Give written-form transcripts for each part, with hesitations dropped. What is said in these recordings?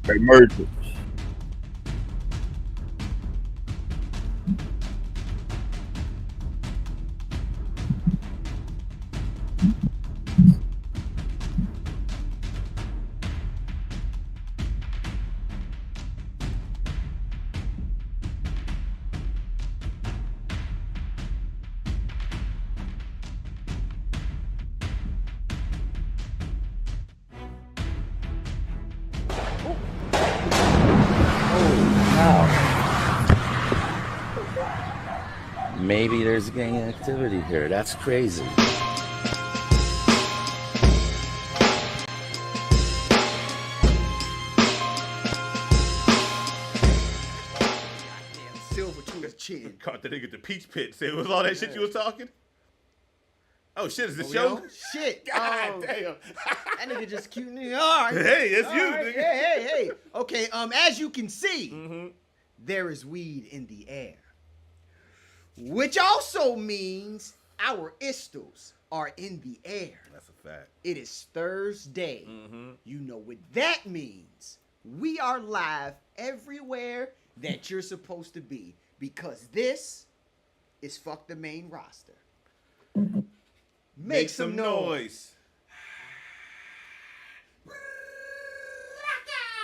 They merged it. Maybe there's gang activity here. That's crazy. Silver to his chin. Caught the nigga at the peach pit. Say it was all that shit you was talking? Oh shit, is this Yo, show? shit. God damn. That nigga just cute. Nigga. All right. Hey, it's All you, right. nigga. Hey. Okay, as you can see, there is weed in the air. Which also means our istles are in the air. That's a fact. It is Thursday. You know what that means. We are live everywhere that you're supposed to be because this is Fuck the Main Roster. Make some noise.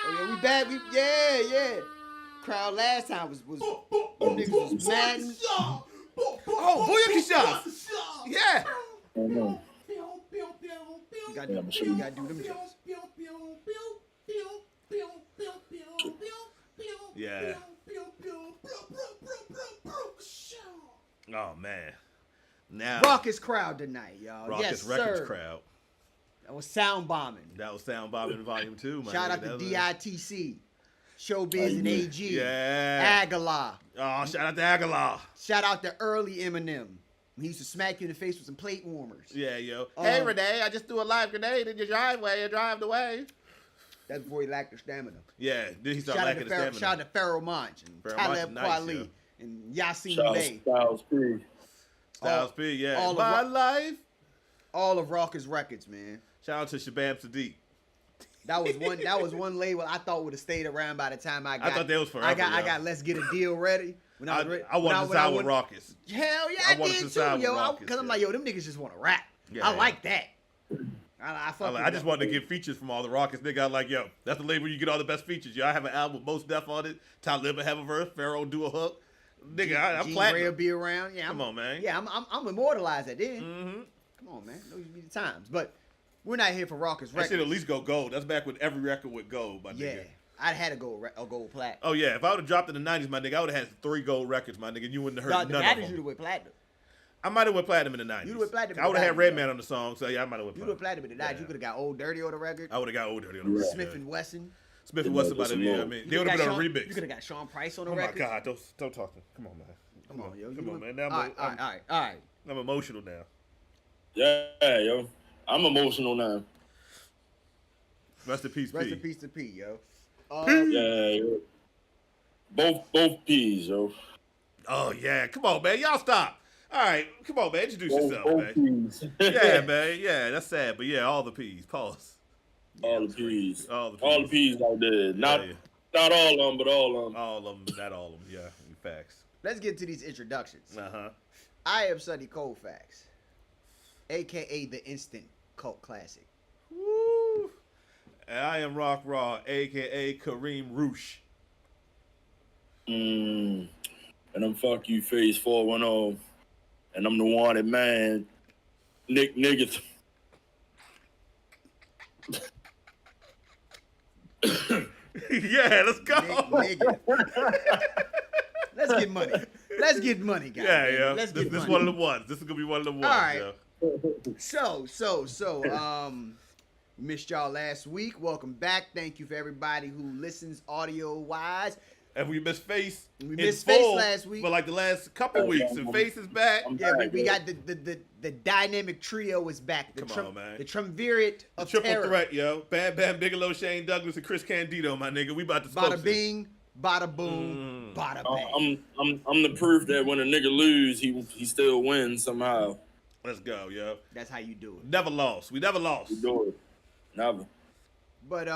Oh yeah, we bad. Yeah. Crowd last time was niggas was mad. Oh, Booyah shots. Yeah. You gotta do them jokes. Yeah. Oh man. Now Raucous crowd tonight, y'all. Raucous Yes, Records sir. crowd. That was sound bombing. That was Sound Bombing Volume 2, man. Shout out to DITC, Showbiz and AG, Yeah. Aguilar. Oh, shout out to Aguilar. Shout out to early Eminem. He used to smack you in the face with some plate warmers. Yeah, yo. Hey, Renee, I just threw a live grenade in your driveway and drove away. That's before he lacked the stamina. Yeah, then he started lacking the stamina. Shout out to Pharoah Monch and Pharoah Talib Monch is nice, Kweli yo. and Yasin Bey. Styles P. Styles P, yeah. all of My Ro- life. All of Raucous Records, man. Shout out to Shabab Sadiq. That was one label I thought would have stayed around by the time I got. I thought that was forever. I yo. got Let's Get a Deal ready. When I was ready. I wanted to when I sign with went- Raucous. Hell yeah, I I, wanted did to too, sign with yo. Raucous, Because I'm yeah. like, yo, them niggas just want to rap. Yeah, I yeah. like that. I I just wanted to get features from all the Raucous nigga. I was like, yo, that's the label you get all the best features. Yo, I have an album with Most Def on it. Talib will have a verse. Pharaoh do a hook. Nigga, I'm G-Ray will platinum. be around. Yeah, Come on, man. Yeah, I'm immortalized at then. Mm-hmm. Come on, man. Those be the times. But we're not here for Raucous That Records. should at least go gold. That's back when every record went gold, my Yeah, nigga. I'd had a gold plat. Oh, yeah. If I would have dropped in the 90s, my nigga, I would have had 3 gold records, my nigga. You wouldn't have heard The none of Badgers them. you'd have went platinum. I might have went platinum in the 90s. You'd have went platinum in I would the have had 90s, Redman yeah. on the song, so yeah, I might have went You'd have platinum. platinum in the night. You could have got Old Dirty on the record. I would have got older on the record. Smith yeah. and Wesson. Smith and Wesson about to be, I mean, they would have been on a remix. You could have got Sean Price on the Oh, my record. God. Don't talk to me. Come on, man. Come on, yo. Come on, man. Now All right. I'm emotional now. Yeah, yo. I'm emotional now. Rest in peace, Rest P. in peace to P, yo. Yeah, yo. Both P's, yo. Oh, yeah. Come on, man. Y'all stop. All right. Come on, man. Introduce yourself, Both man. P's. Yeah, man. Yeah, that's sad. But, yeah, all the P's. Pause. All the P's. All the P's. All the P's out there. Not all of them, but all of them. All of them. Not all of them. Yeah, facts. Let's get to these introductions. Uh-huh. I am Sonny Colfax, a.k.a. the Instant Cult Classic. Woo. And I am Rock Raw, a.k.a. Kareem Roosh. And I'm Fuck You Face 410. And I'm the wanted man, Nick Niggas. Yeah, let's go. Nigga. Let's get money. Let's get money, guys. Yeah, yeah. Let's This get is money. one of the ones. This is gonna be one of the ones. All right. Yeah. So, missed y'all last week. Welcome back. Thank you for everybody who listens audio-wise. And we missed Face. We in missed Face full last week. for like the last couple weeks, and Face is back. Yeah, we got the dynamic trio is back. Come on, man. The triumvirate The of triple terror. threat, yo. Bam Bam Bigelow, Shane Douglas, and Chris Candido, my nigga. We about to smoke Bada bing, bada boom, bada bang. I'm the proof that when a nigga lose, he still wins somehow. Let's go, yo. That's how you do it. Never lost. We never lost. You do it. Never. But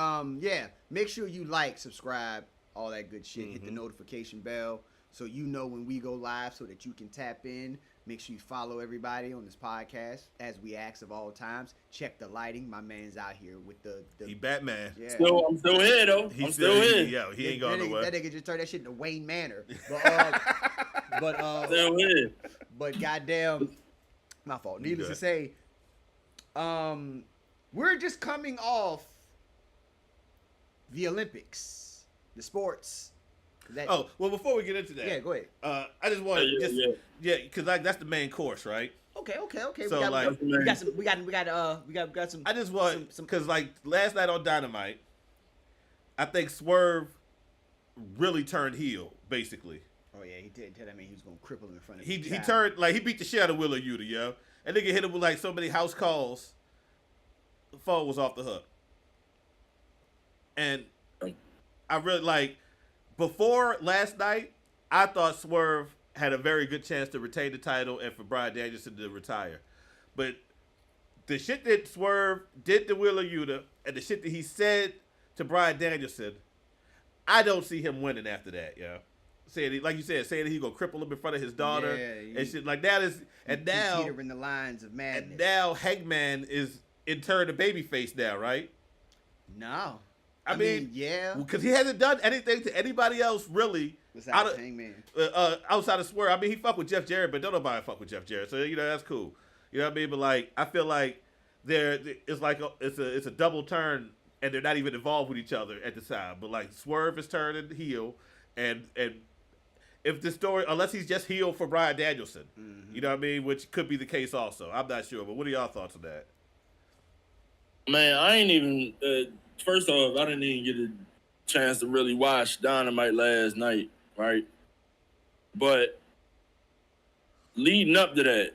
yeah, make sure you like, subscribe, all that good shit. Hit the notification bell so you know when we go live, so that you can tap in. Make sure you follow everybody on this podcast, as we ask of all times. Check the lighting. My man's out here with the He Batman. yeah. I'm still here though. I'm still here. Yeah, he ain't going nowhere. That nigga just turned that shit into Wayne Manor. But Still here. but goddamn, my fault. Needless to say, we're just coming off the Olympics, the sports. Well, before we get into that, Yeah, go ahead. I just want to because like that's the main course, right? Okay. So we got some. I just want because like last night on Dynamite, I think Swerve really turned heel, basically. Oh yeah, he did tell that man he was gonna cripple him in front of. He turned like he beat the shit out of Willa Yuta, yo. And nigga hit him with like so many house calls. The phone was off the hook. And I really like before last night, I thought Swerve had a very good chance to retain the title and for Bryan Danielson to retire. But the shit that Swerve did to Willa Yuta and the shit that he said to Bryan Danielson, I don't see him winning after that, yo. Saying like you said, saying that he gonna cripple him in front of his daughter and shit like that is and now teetering the lines of madness. And now Hangman is in turn a babyface now, right? No. I mean, yeah, because he hasn't done anything to anybody else really Hangman. Outside of Swerve. I mean, he fuck with Jeff Jarrett, but don't nobody fuck with Jeff Jarrett. So that's cool. You know what I mean? But like, I feel like it's like it's a double turn, and they're not even involved with each other at the time. But like, Swerve is turning heel, and if the story, unless he's just heel for Bryan Danielson, you know what I mean, which could be the case also. I'm not sure, but what are y'all thoughts on that? Man, I ain't even. First off, I didn't even get a chance to really watch Dynamite last night, right? But leading up to that,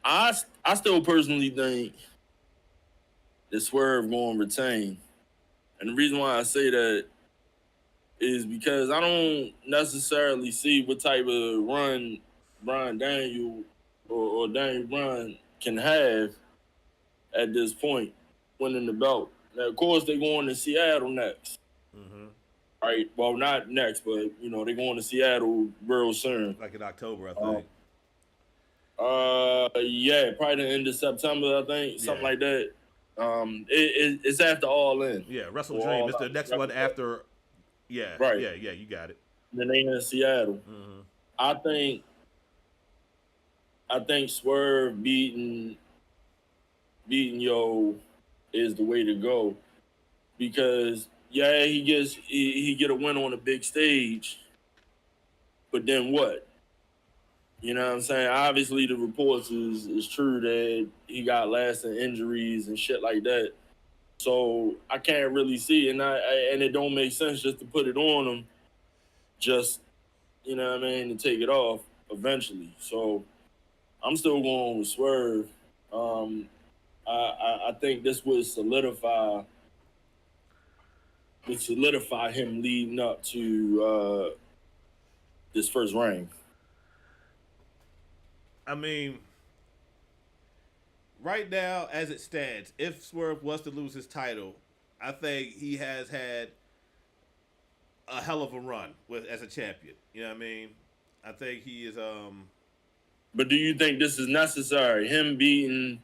I still personally think that Swerve going to retain. And the reason why I say that is because I don't necessarily see what type of run Bryan Daniel or Daniel Bryan can have at this point, winning the belt. Now, of course, they're going to Seattle next. Right? Well, not next, but, they're going to Seattle real soon. Like in October, I think. Yeah, probably the end of September, I think. Something like that. It's after All In. Yeah, Wrestle Dream. It's the next one after. Yeah. Right. Yeah, you got it. Then they in Seattle. I think Swerve beating Yo is the way to go, because he get a win on a big stage, but then what? You know what I'm saying? Obviously the reports is true that he got lasting injuries and shit like that. So I can't really see, and it don't make sense just to put it on him, just, you know what I mean, to take it off eventually. So I'm still going with Swerve. I think this would solidify him leading up to this first reign. I mean, right now, as it stands, if Swerve was to lose his title, I think he has had a hell of a run as a champion. You know what I mean? I think he is. But do you think this is necessary? Him beating.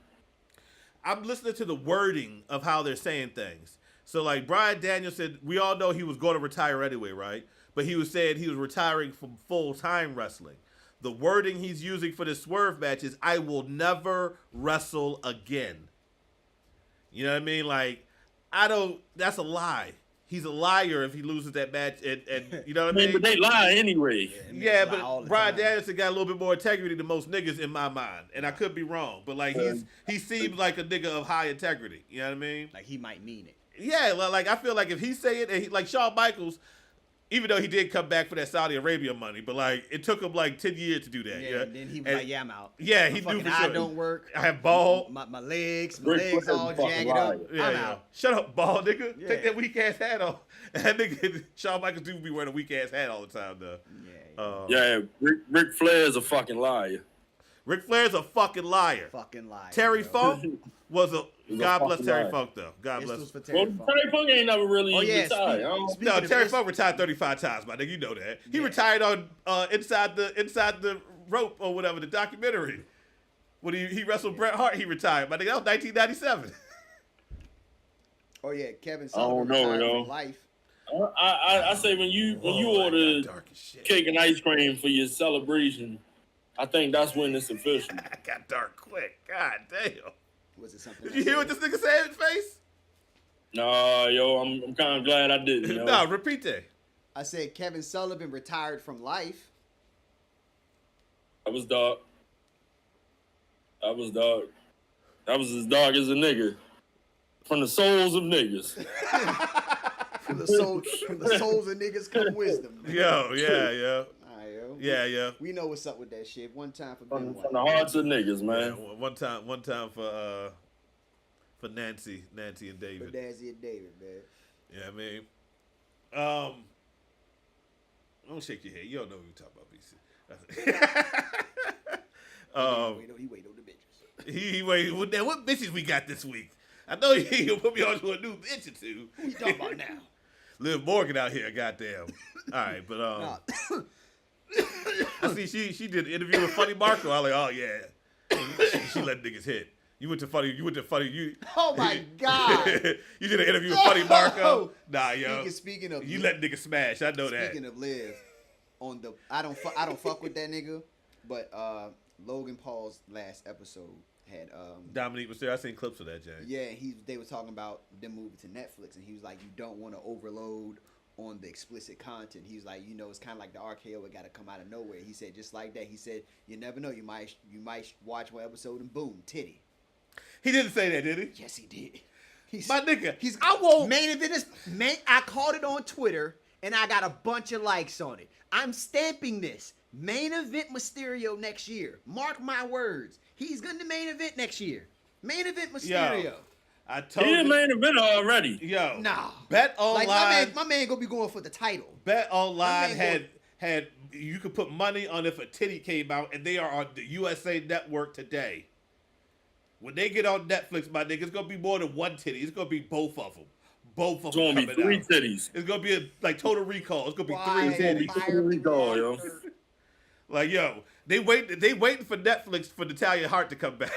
I'm listening to the wording of how they're saying things. So, like, Bryan Danielson, we all know he was going to retire anyway, right? But he was saying he was retiring from full-time wrestling. The wording he's using for the Swerve match is, I will never wrestle again. You know what I mean? Like, that's a lie. He's a liar if he loses that match, and you know what I mean? But they lie anyway. Yeah, but Bryan Danielson got a little bit more integrity than most niggas in my mind, and I could be wrong, but like he seems like a nigga of high integrity. You know what I mean? Like he might mean it. Yeah, like I feel like if he say it, and like Shawn Michaels, even though he did come back for that Saudi Arabia money, but like it took him like 10 years to do that. Yeah, and then he was like, "Yeah, I'm out." Yeah, he do for sure. I don't work. I have ball. My legs all jagged up. Yeah, I'm out. Shut up, ball nigga. Yeah. Take that weak ass hat off. That nigga Shawn Michaels do be wearing a weak ass hat all the time though. Yeah. Ric Flair's a fucking liar. Ric Flair's a fucking liar. Fucking liar. Terry bro. Funk was a It's a God bless fucking Terry lie. Funk though. God bless. Pistols for Well, Terry Funk. Terry Funk ain't never really Oh, yeah, retired. I don't- speak- No, Speaking of Terry this- Funk retired 35 times, my nigga. You know that. He Yeah. retired on inside the rope or whatever, the documentary. When he wrestled Bret Hart, he retired. My nigga, that was 1997. Oh yeah, Kevin I Sullivan don't know, retired yo. for life. I say when you order dark as shit. cake and ice cream for your celebration, I think that's when it's official. I got dark quick. God damn. Was it something? Did you hear what this nigga said in his face? Nah, yo, I'm kind of glad I didn't. Yo. No, repeat that. I said Kevin Sullivan retired from life. That was dark. That was dark. That was as dark as a nigga. From the souls of niggas. From the souls of niggas come wisdom. Yo, yeah. All right, yo. Yeah. We know what's up with that shit. One time for From Ben the hearts of niggas, Yeah, man. one time for Nancy and For David. Dazzy and David, man. Yeah, I mean, don't shake your head. You don't know what we're talking about, BC. He wait on the bitches. He wait. What bitches we got this week? I know he gonna put me on to a new bitch or two. Who you talking about now? Liv Morgan out here, goddamn. All right, but Nah. I see she did an interview with Funny Marco. I was like, oh yeah, she let niggas hit. You went to funny. Oh my God. You did an interview with Funny Marco. Nah, yo. Speaking of You let niggas smash. I know that. Speaking of Liv, on the I don't fuck with that nigga, but Logan Paul's last episode had Dominique was there. I seen clips of that, Jay. yeah, they were talking about them moving to Netflix, and he was like, you don't want to overload on the explicit content. He was like, it's kind of like the RKO, it got to come out of nowhere. He said just like that. He said you never know, you might watch one episode and boom, titty. He didn't say that, did he? Yes, he did. My nigga, I won't. Main event is I called it on Twitter and I got a bunch of likes on it. I'm stamping this. Main event Mysterio next year. Mark my words. He's going to main event next year. Main event Mysterio. Yo, I He told didn't you. main event already. Yo, Nah. Bet Online. Like my man gonna be going for the title. Bet Online My man had you could put money on if a titty came out, and they are on the USA Network today. When they get on Netflix, my nigga, it's gonna be more than one titty. It's gonna be both of them. Both of It's them gonna be coming three out. titties. It's gonna be like Total Recall. It's gonna be Why? three titties. Fire Three doll, yo. Like yo, they waiting for Netflix for Natalia Hart to come back.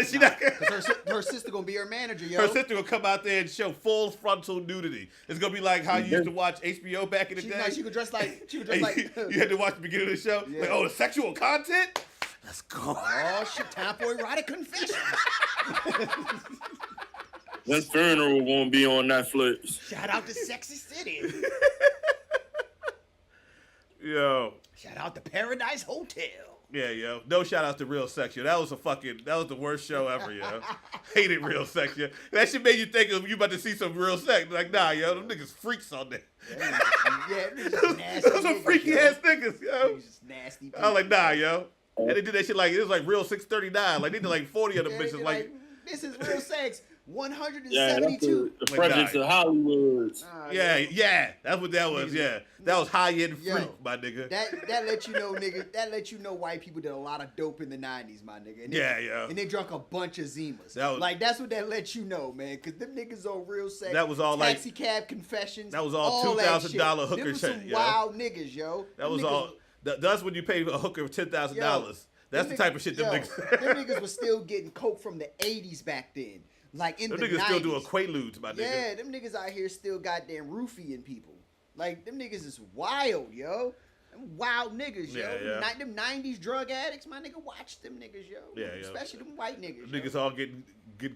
She not. Cause her sister gonna be her manager, yo. Her sister will come out there and show full frontal nudity. It's gonna be like how you used to watch HBO back in the day. She could dress like You had to watch the beginning of the show. Yeah. Like, oh, the sexual content? Let's go. oh shit, time for erotic confession. That funeral gonna be on Netflix. Shout out to Sexy City. Yo. Shout out to Paradise Hotel. Yeah, yo. No shout outs to Real Sex, yo. That was the worst show ever, yo. Hated Real Sex, yo. That shit made you think of you about to see some real sex. Like, nah, yo, them niggas freaks on there. Yeah, them just nasty. Those are niggas, freaky yo. ass niggas, yo. Them just nasty. I was like, nah, yo. And they did that shit like, it was like Real 639. Like, they did like 40 of them Yeah, bitches. they Like, this is real sex. Yeah, that's 172. the Like, Frederick's nah. of Hollywood. Nah, yeah, that's what that was, yeah. That was high-end Yo, freak, my nigga. That let you know, nigga. That let you know white people did a lot of dope in the 90s, my nigga. And they, Yeah. And they drunk a bunch of Zimas. That was- like that's what that let you know, man. Cause them niggas on real sex. That was all like- taxi cab confessions. that was all that $2,000 shit. hooker Them was shit, some yo. wild niggas, yo. That Them was niggas- all. That's when you pay a hooker $10,000. That's the type of shit them niggas. Them niggas was still getting coke from the 80s back then. Like in Them the niggas 90s. still doing quaaludes, my nigga. Yeah, them niggas out here still goddamn roofieing people. Like, them niggas is wild, yo. Them wild niggas, yo. Yeah. Them 90s drug addicts, my nigga, watch them niggas, yo. Yeah. Especially them white niggas, Them yo. niggas all getting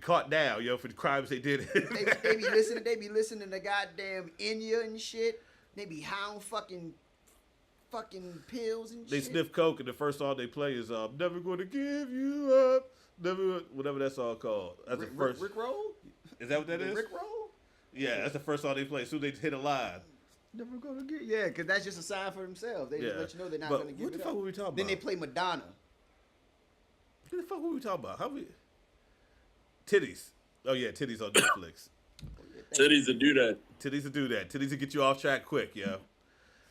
caught now, yo, for the crimes they did. They be listening to goddamn Enya and shit. They be high on fucking pills and They shit. sniff coke, and the first song they play is "I'm Never Gonna Give You Up." Never, whatever that song called. That's the first. Rick Roll? Is that what that is? Rick Roll? Yeah, that's the first song they play. As soon as they hit a line. Never gonna get. Yeah, because that's just a sign for themselves. They just Yeah. let you know they're not But gonna give what the it fuck up. were we talking Then they about? play Madonna. What the fuck were we talking about? How we? Titties. Oh yeah, titties on Netflix. Titties to do that. Titties to do that. Titties to get you off track quick, yo.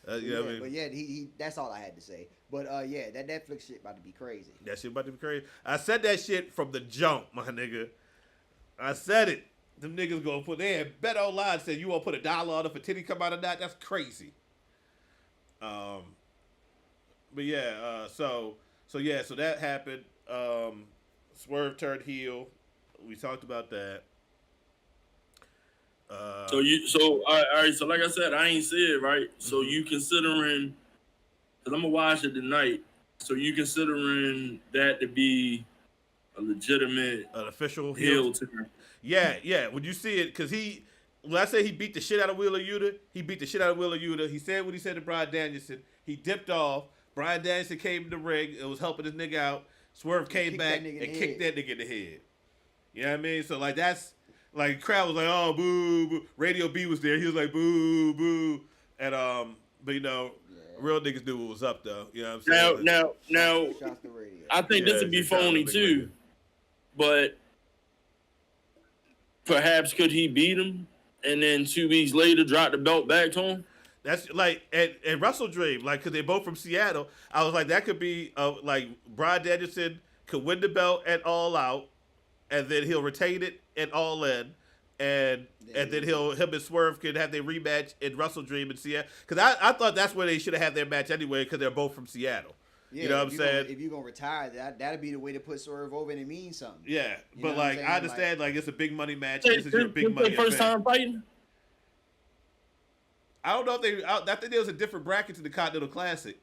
You know what I mean? But yeah, he that's all I had to say. But yeah, that Netflix shit about to be crazy. That shit about to be crazy. I said that shit from the jump, my nigga. I said it. Them niggas gonna put they had bet online said you wanna put $1 on it for Titty come out of that. That's crazy. But yeah, so that happened. Swerve turned heel. We talked about that. So all right. So like I said, I ain't see it right. So you considering? Because I'm gonna watch it tonight. So you considering that to be a legitimate an official heel turn? Yeah. When you see it, because when I say he beat the shit out of Wheeler Yuta, he beat the shit out of Wheeler Yuta. He said what he said to Bryan Danielson. He dipped off. Bryan Danielson came in the ring. It was helping this nigga out. Swerve came back and kicked that nigga in the head. You know what I mean? So like that's like crowd was like, oh boo boo. Radio B was there. He was like boo boo. And but you know, real niggas knew what was up though. You know what I'm saying? Now I think this would be phony too. But perhaps could he beat him and then 2 weeks later drop the belt back to him? That's like at Wrestle Dream, like because they're both from Seattle. I was like, that could be like Bryan Danielson could win the belt at All Out, and then he'll retain it at All In, and then him and Swerve could have their rematch in Wrestle Dream in Seattle. Because I thought that's where they should have had their match anyway, because they're both from Seattle. Yeah, you know what I'm saying? If you're gonna retire, that'd be the way to put Swerve over and it means something. Yeah, but like I understand, like it's a big money match. This is your big money first time fighting. I don't know if I think there was a different bracket to the Continental Classic.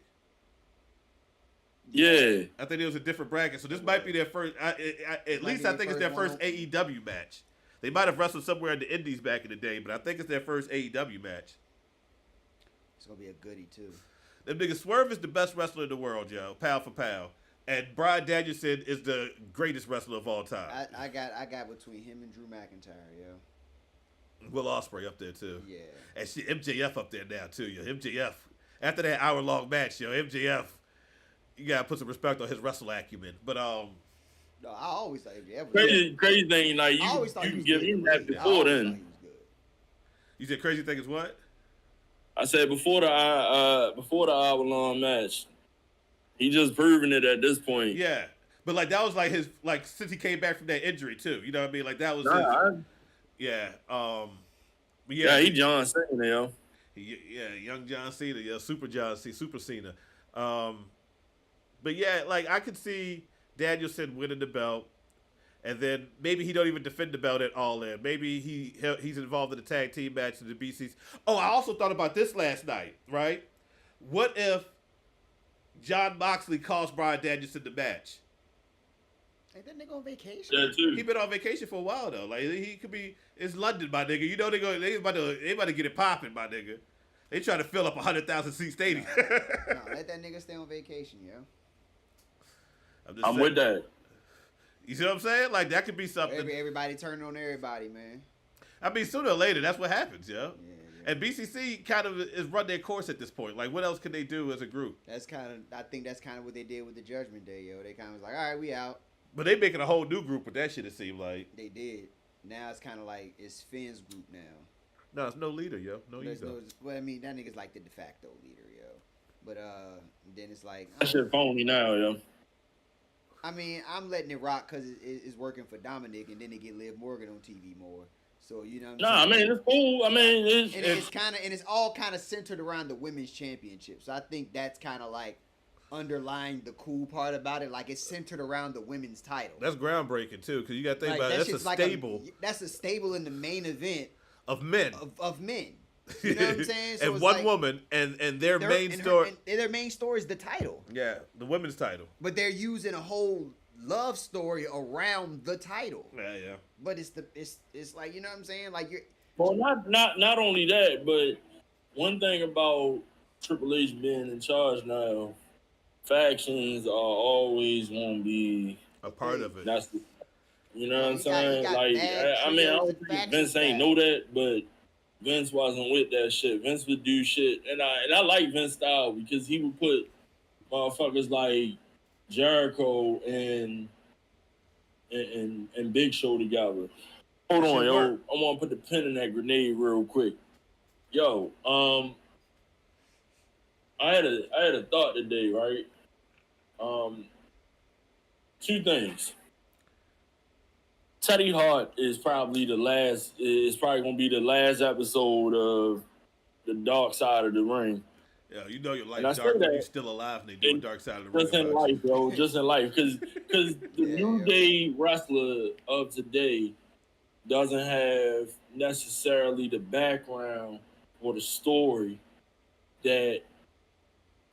Yeah, I think it was a different bracket. So this might be their first. At least I think it's their first AEW match. They might have wrestled somewhere in the Indies back in the day, but I think it's their first AEW match. It's gonna be a goodie too. Them niggas Swerve is the best wrestler in the world, yo, pound for pound. And Bryan Danielson is the greatest wrestler of all time. I got between him and Drew McIntyre, yo. Will Ospreay up there too. Yeah. And shit, MJF up there now too, yo. MJF. After that hour-long match, yo, MJF, you gotta put some respect on his wrestle acumen. But no, I always thought MJF was crazy thing, like you can give him that before then. You said crazy thing is what? I said before the hour-long match. He just proving it at this point. Yeah. But like that was like his since he came back from that injury too. You know what I mean? Like that was yeah. Yeah, he John Cena, yo. Yeah, young John Cena, yeah, Super John Cena, Super Cena. But yeah, like I could see Danielson winning the belt, and then maybe he don't even defend the belt at All In. Maybe he's involved in the tag team match in the BCs. Oh, I also thought about this last night, right? What if Jon Moxley cost Bryan Danielson the match? Ain't that nigga on vacation? Yeah, too. He been on vacation for a while though. Like he could be. It's London, my nigga. You know they about to get it popping, my nigga. They trying to fill up 100,000 seat stadium. No, let that nigga stay on vacation, yo. I'm with that. You see what I'm saying? Like that could be something. Everybody turning on everybody, man. I mean, sooner or later, that's what happens, yo. Yeah. And BCC kind of is run their course at this point. Like, what else can they do as a group? I think that's kind of what they did with the Judgment Day, yo. They kind of was like, all right, we out. But they making a whole new group with that shit, it seemed like. They did. Now it's kind of like it's Finn's group now. No, it's no leader, yo. No leader. Well, I mean, that nigga's like the de facto leader, yo. But then it's like that shit phony now, yo. I mean, I'm letting it rock because it's working for Dominic, and then they get Liv Morgan on TV more. So you know what I'm saying? I mean, it's cool. I mean, it's all kind of centered around the women's championship. So I think that's kind of like underlying the cool part about it. Like it's centered around the women's title. That's groundbreaking too, because you got to think about it. That's a stable. That's a stable in the main event of men. Of men. You know what I'm saying? So and one woman, and their main story. Their main story is the title. Yeah, the women's title. But they're using a whole love story around the title. Yeah. But it's like, you know what I'm saying? Like you're. Well, not only that, but one thing about Triple H being in charge now, factions are always going to be a part of it. That's you know what I'm saying? Like, I mean, I don't think Vince ain't know that, but Vince wasn't with that shit. Vince would do shit, and I like Vince style because he would put motherfuckers like Jericho and Big Show together. Hold on, yo. I want to put the pin in that grenade real quick. Yo, I had a thought today, right? Two things. Teddy Hart is probably the last. Is probably gonna be the last episode of the Dark Side of the Ring. Yeah, you know your And I life's say dark when that you're still alive and they do a in- Dark Side of the just Ring in about you. life, yo. Just in life, because the New yo. Day wrestler of today doesn't have necessarily the background or the story that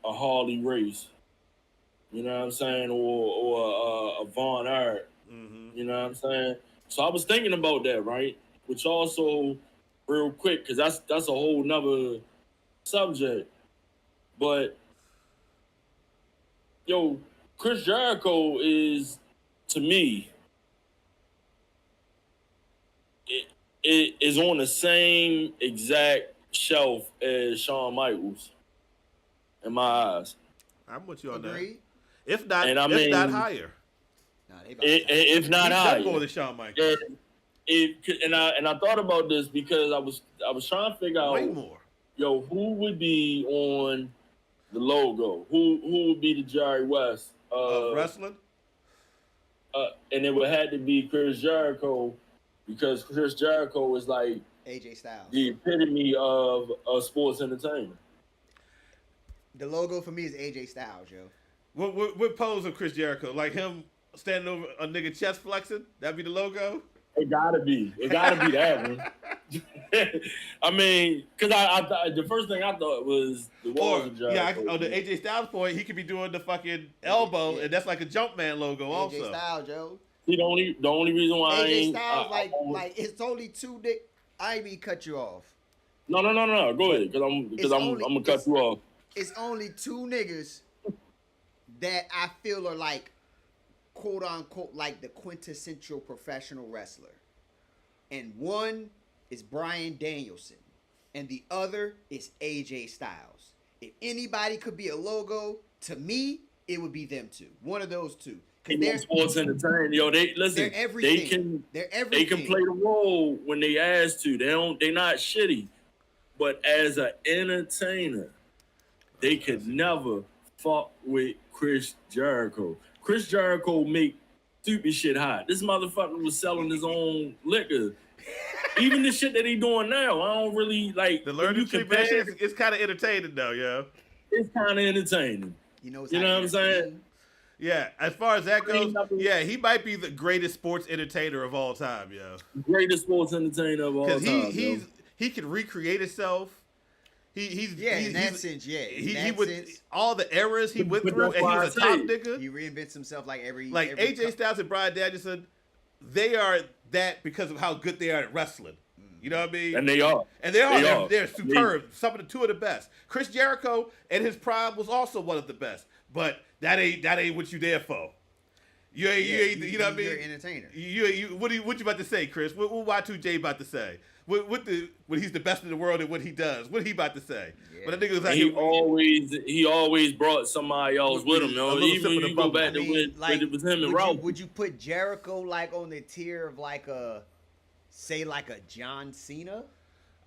a Harley Race, you know what I'm saying, or a Von Art, Mm-hmm. you know what I'm saying. So I was thinking about that, right? Which also, real quick, because that's a whole nother subject. But yo, Chris Jericho is, to me, it is on the same exact shelf as Shawn Michaels in my eyes. I'm with you on Agreed. that. If not, And I if not mean- higher. Nah, they about to- If not He's higher. up more than Shawn Michaels. And I thought about this because I was trying to figure out, Way more. yo, who would be on the logo? Who would be the Jerry West? Wrestling? And it would have to be Chris Jericho, because Chris Jericho is like AJ Styles. the epitome of sports entertainment. The logo for me is AJ Styles, yo. What pose of Chris Jericho? Like him standing over a nigga chest flexing? That'd be the logo? It gotta be that one. I mean, because I the first thing I thought was the walls of Jericho. On the AJ Styles point, he could be doing the fucking elbow, Yeah. and that's like a Jumpman logo also. AJ Styles, yo. See, the only reason why I AJ ain't Styles, I- like it's only two dick. I ain't mean cut you off. No. Go ahead, because It's I'm only- gonna cut you off. It's only two niggas that I feel are like, quote unquote, like the quintessential professional wrestler. And one is Bryan Danielson, and the other is AJ Styles. If anybody could be a logo, to me, it would be them two. One of those two. They Because know sports entertainment, yo. They listen. they're everything. They They're everything. can play the role when they asked to. They're not shitty, but as an entertainer, they could never fuck with Chris Jericho. Chris Jericho make stupid shit hot. This motherfucker was selling his own liquor. Even the shit that he doing now, I don't really like. The when learning you tree compare, shit is kind of entertaining though, yo. it's kind of entertaining. You know You know what I'm saying? Yeah, as far as that goes, Nothing. yeah, he might be the greatest sports entertainer of all time, yo. Greatest sports entertainer of all time. Because he can recreate himself. He's In that sense, yeah. He In that would sense, all the errors he went But through, that's and he why was a I top say, nigga. he reinvents himself like every AJ Styles and Bryan Danielson, they are that because of how good they are at wrestling. You know what I mean? and they are. And they are. They are. They're superb. Two of the best. Chris Jericho in his prime was also one of the best. But that ain't what you there for. You ain't. You know what I mean? You're an entertainer. What you about to say, Chris? What Y2J about to say? When he's the best in the world at what he does? What he about to say? Yeah. But the nigga was like, He always brought somebody else with him, A yo. little Even sip of when the you go bubble. back to when it was him and Ralph. Would you put Jericho like on the tier of like a, say like a John Cena?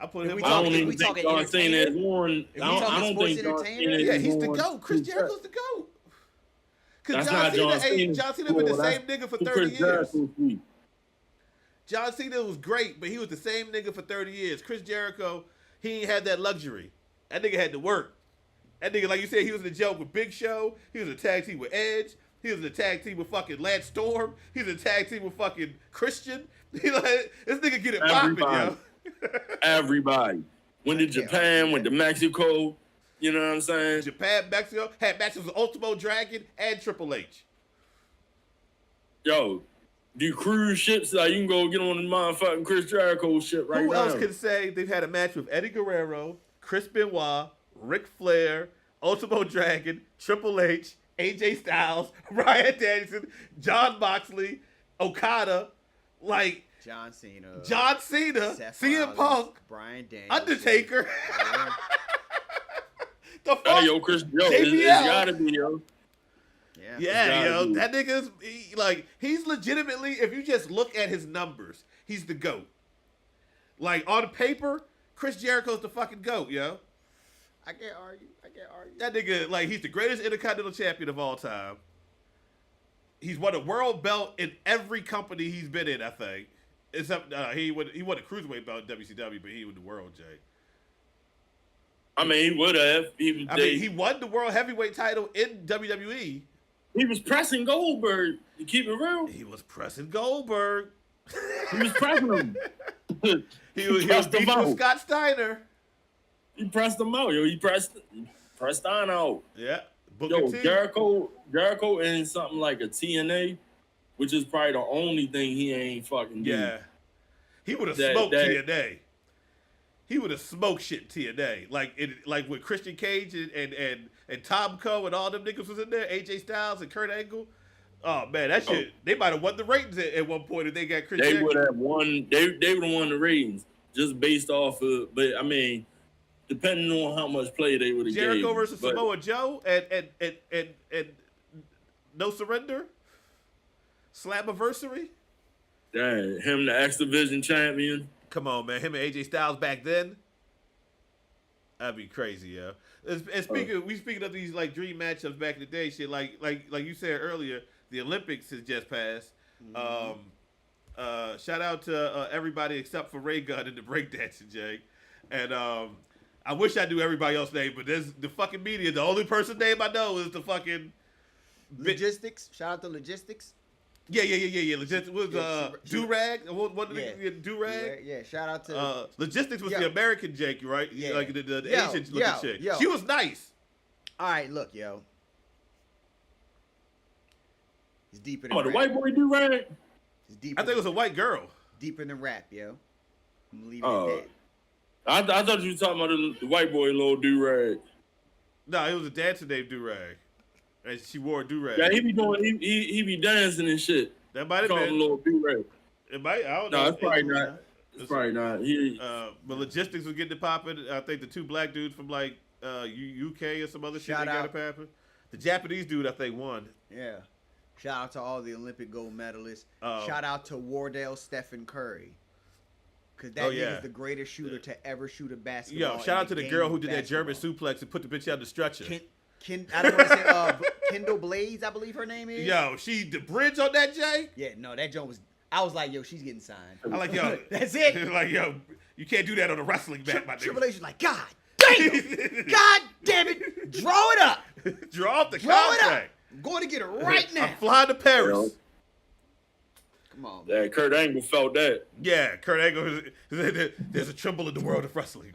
I put If him. we I don't talking- even we think talking John Cena is entertainer? one. If we I talking don't sports think John entertainer? Cena Yeah, is he's the one. GOAT. Chris Jericho's the GOAT. Because That's John not Cena, John Cena. John Cena been the same nigga for 30 Chris years. Jericho's sweet. John Cena was great, but he was the same nigga for 30 years. Chris Jericho, he ain't had that luxury. That nigga had to work. That nigga, like you said, he was in a joke with Big Show. He was in a tag team with Edge. He was in a tag team with fucking Lance Storm. He was in a tag team with fucking Christian. He like, this nigga get it popping, yo. Everybody. Went to Japan, went to Mexico. You know what I'm saying? Japan, Mexico, had matches with Ultimo Dragon and Triple H. Yo, do cruise ships, like you can go get on the motherfucking Chris Jericho ship right Who now. else can say they've had a match with Eddie Guerrero, Chris Benoit, Ric Flair, Ultimo Dragon, Triple H, AJ Styles, Bryan Danielson, John Moxley, Okada, like John Cena, Seth CM Rollins, Punk, Bryan Danielson, Undertaker. Yeah. The fuck? Hey, yo, Chris, yo, it's JBL. gotta be, yo. Yeah. gotta yo, be. that nigga's he's legitimately, if you just look at his numbers, he's the GOAT. Like on paper, Chris Jericho's the fucking GOAT, yo. I can't argue. That nigga, like, he's the greatest Intercontinental Champion of all time. He's won a world belt in every company he's been in, I think. Except he won a cruiserweight belt in WCW, but he won the world, Jay. I mean, he would have. He won the world heavyweight title in WWE. He was pressing Goldberg to keep it real. He was pressing Goldberg. He was pressing him. he was beating with Scott Steiner. He pressed him out, yo. He pressed Steiner out. Yeah. Yo, Jericho in something like a TNA, which is probably the only thing he ain't fucking doing. Yeah. He would have smoked TNA. He would have smoked shit TNA. Like with Christian Cage and Tom Coe and all them niggas was in there, AJ Styles and Kurt Angle. Oh man, that shit, they might have won the ratings at one point if they got Christian. They would have won. They would have won the ratings just based off of. But I mean, depending on how much play they would have. Jericho versus Samoa Joe and No Surrender, Slammiversary. Dang, him the X Division champion. Come on, man. Him and AJ Styles back then. That'd be crazy, yo. And speaking of these like dream matchups back in the day, shit like you said earlier, the Olympics has just passed. Mm-hmm. Shout out to everybody except for Ray Gunn in the breakdancing, Jay. And I wish I knew everybody else's name, but there's the fucking media. The only person's name I know is the fucking Logistics. Shout out to Logistics. Yeah. Logistics was Do-Rag. What did Do-Rag? Yeah. Shout out to Logistics was the American Jake, right? Yeah. Like the Asian looking chick. Yo. She was nice. All right, look, yo. He's deeper than the rap. white boy Do-Rag? I think it was a white girl. Deeper than rap, yo. I'm gonna leave it at that. I thought you were talking about the white boy little Do-Rag. No, it was a dancer named Do-Rag. And she wore a do-rag. Yeah, he be dancing and shit. That might have been a little do-rag. It might. I don't know. No, it's probably not. It's probably not. But Logistics was getting it popping. I think the two black dudes from like UK or some other shit they got it popping. The Japanese dude I think won. Yeah. Shout out to all the Olympic gold medalists. Shout out to Wardell Stephen Curry. Because that nigga's the greatest shooter to ever shoot a basketball. Yo, shout out to the girl who did that German suplex and put the bitch out the stretcher. I don't want to say Kendall Blades, I believe her name is. Yo, the bridge on that, Jay? Yeah, no, that joint was. I was like, yo, she's getting signed. I like, yo, that's it. Like, yo, you can't do that on a wrestling mat, my nigga. Triple H was like, God damn, God damn it, draw it up, draw up the contract. It up. I'm going to get it right now. I'm flying to Paris. Come on, man. Yeah, Kurt Angle felt that. Yeah, Kurt Angle. There's a tremble in the world of wrestling.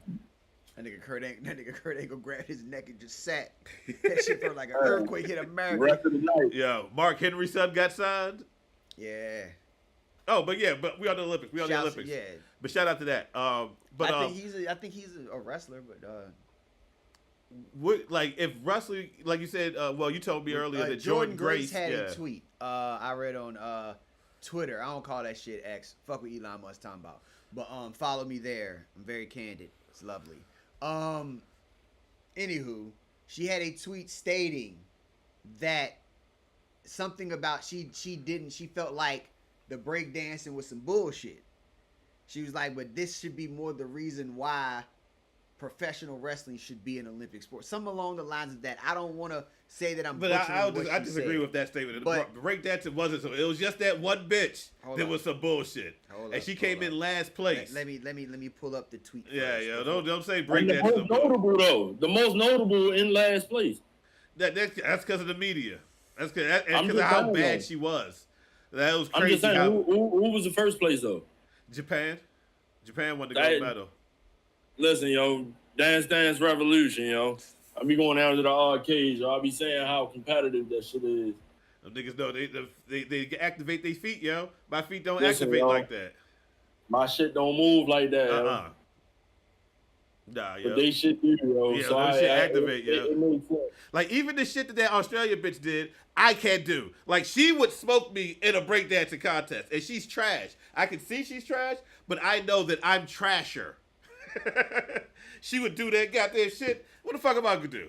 That nigga Kurt Angle grabbed his neck and just sat. That shit felt like an earthquake hit America. Rest of the night. Yo, Mark Henry's son got signed. Yeah. Oh, but we on the Olympics. We on the Olympics. Yeah. But shout out to that. But I think he's a wrestler, but like if wrestling, like you said, well, you told me earlier that Jordan Grace had a tweet. I read on Twitter. I don't call that shit X. Fuck what Elon Musk talking about. But follow me there. I'm very candid. It's lovely. Anywho, she had a tweet stating that something about she felt like the breakdancing was some bullshit. She was like, but this should be more the reason why professional wrestling should be an Olympic sport. Something along the lines of that. I don't want to say that I'm. But I disagree with that statement. But breakdancing wasn't so. It was just that one bitch that was some bullshit, and she came in last place. Let me pull up the tweet. Yeah. Don't say breakdancing. The most notable though. The most notable in last place. That's because of the media. That's because of how bad she was. That was crazy. I'm just saying, who was the first place though? Japan won the gold medal. Listen, yo, Dance Revolution, yo. I be going down to the arcades, yo. I be saying how competitive that shit is. Them niggas know they activate their feet, yo. My feet don't activate like that. My shit don't move like that. Nah, yo. But they shit do, yo. Yeah, so shit activate, yo. It makes sense. Like even the shit that Australian bitch did, I can't do. Like she would smoke me in a breakdancing contest, and she's trash. I can see she's trash, but I know that I'm trasher. She would do that goddamn shit. What the fuck am I gonna do?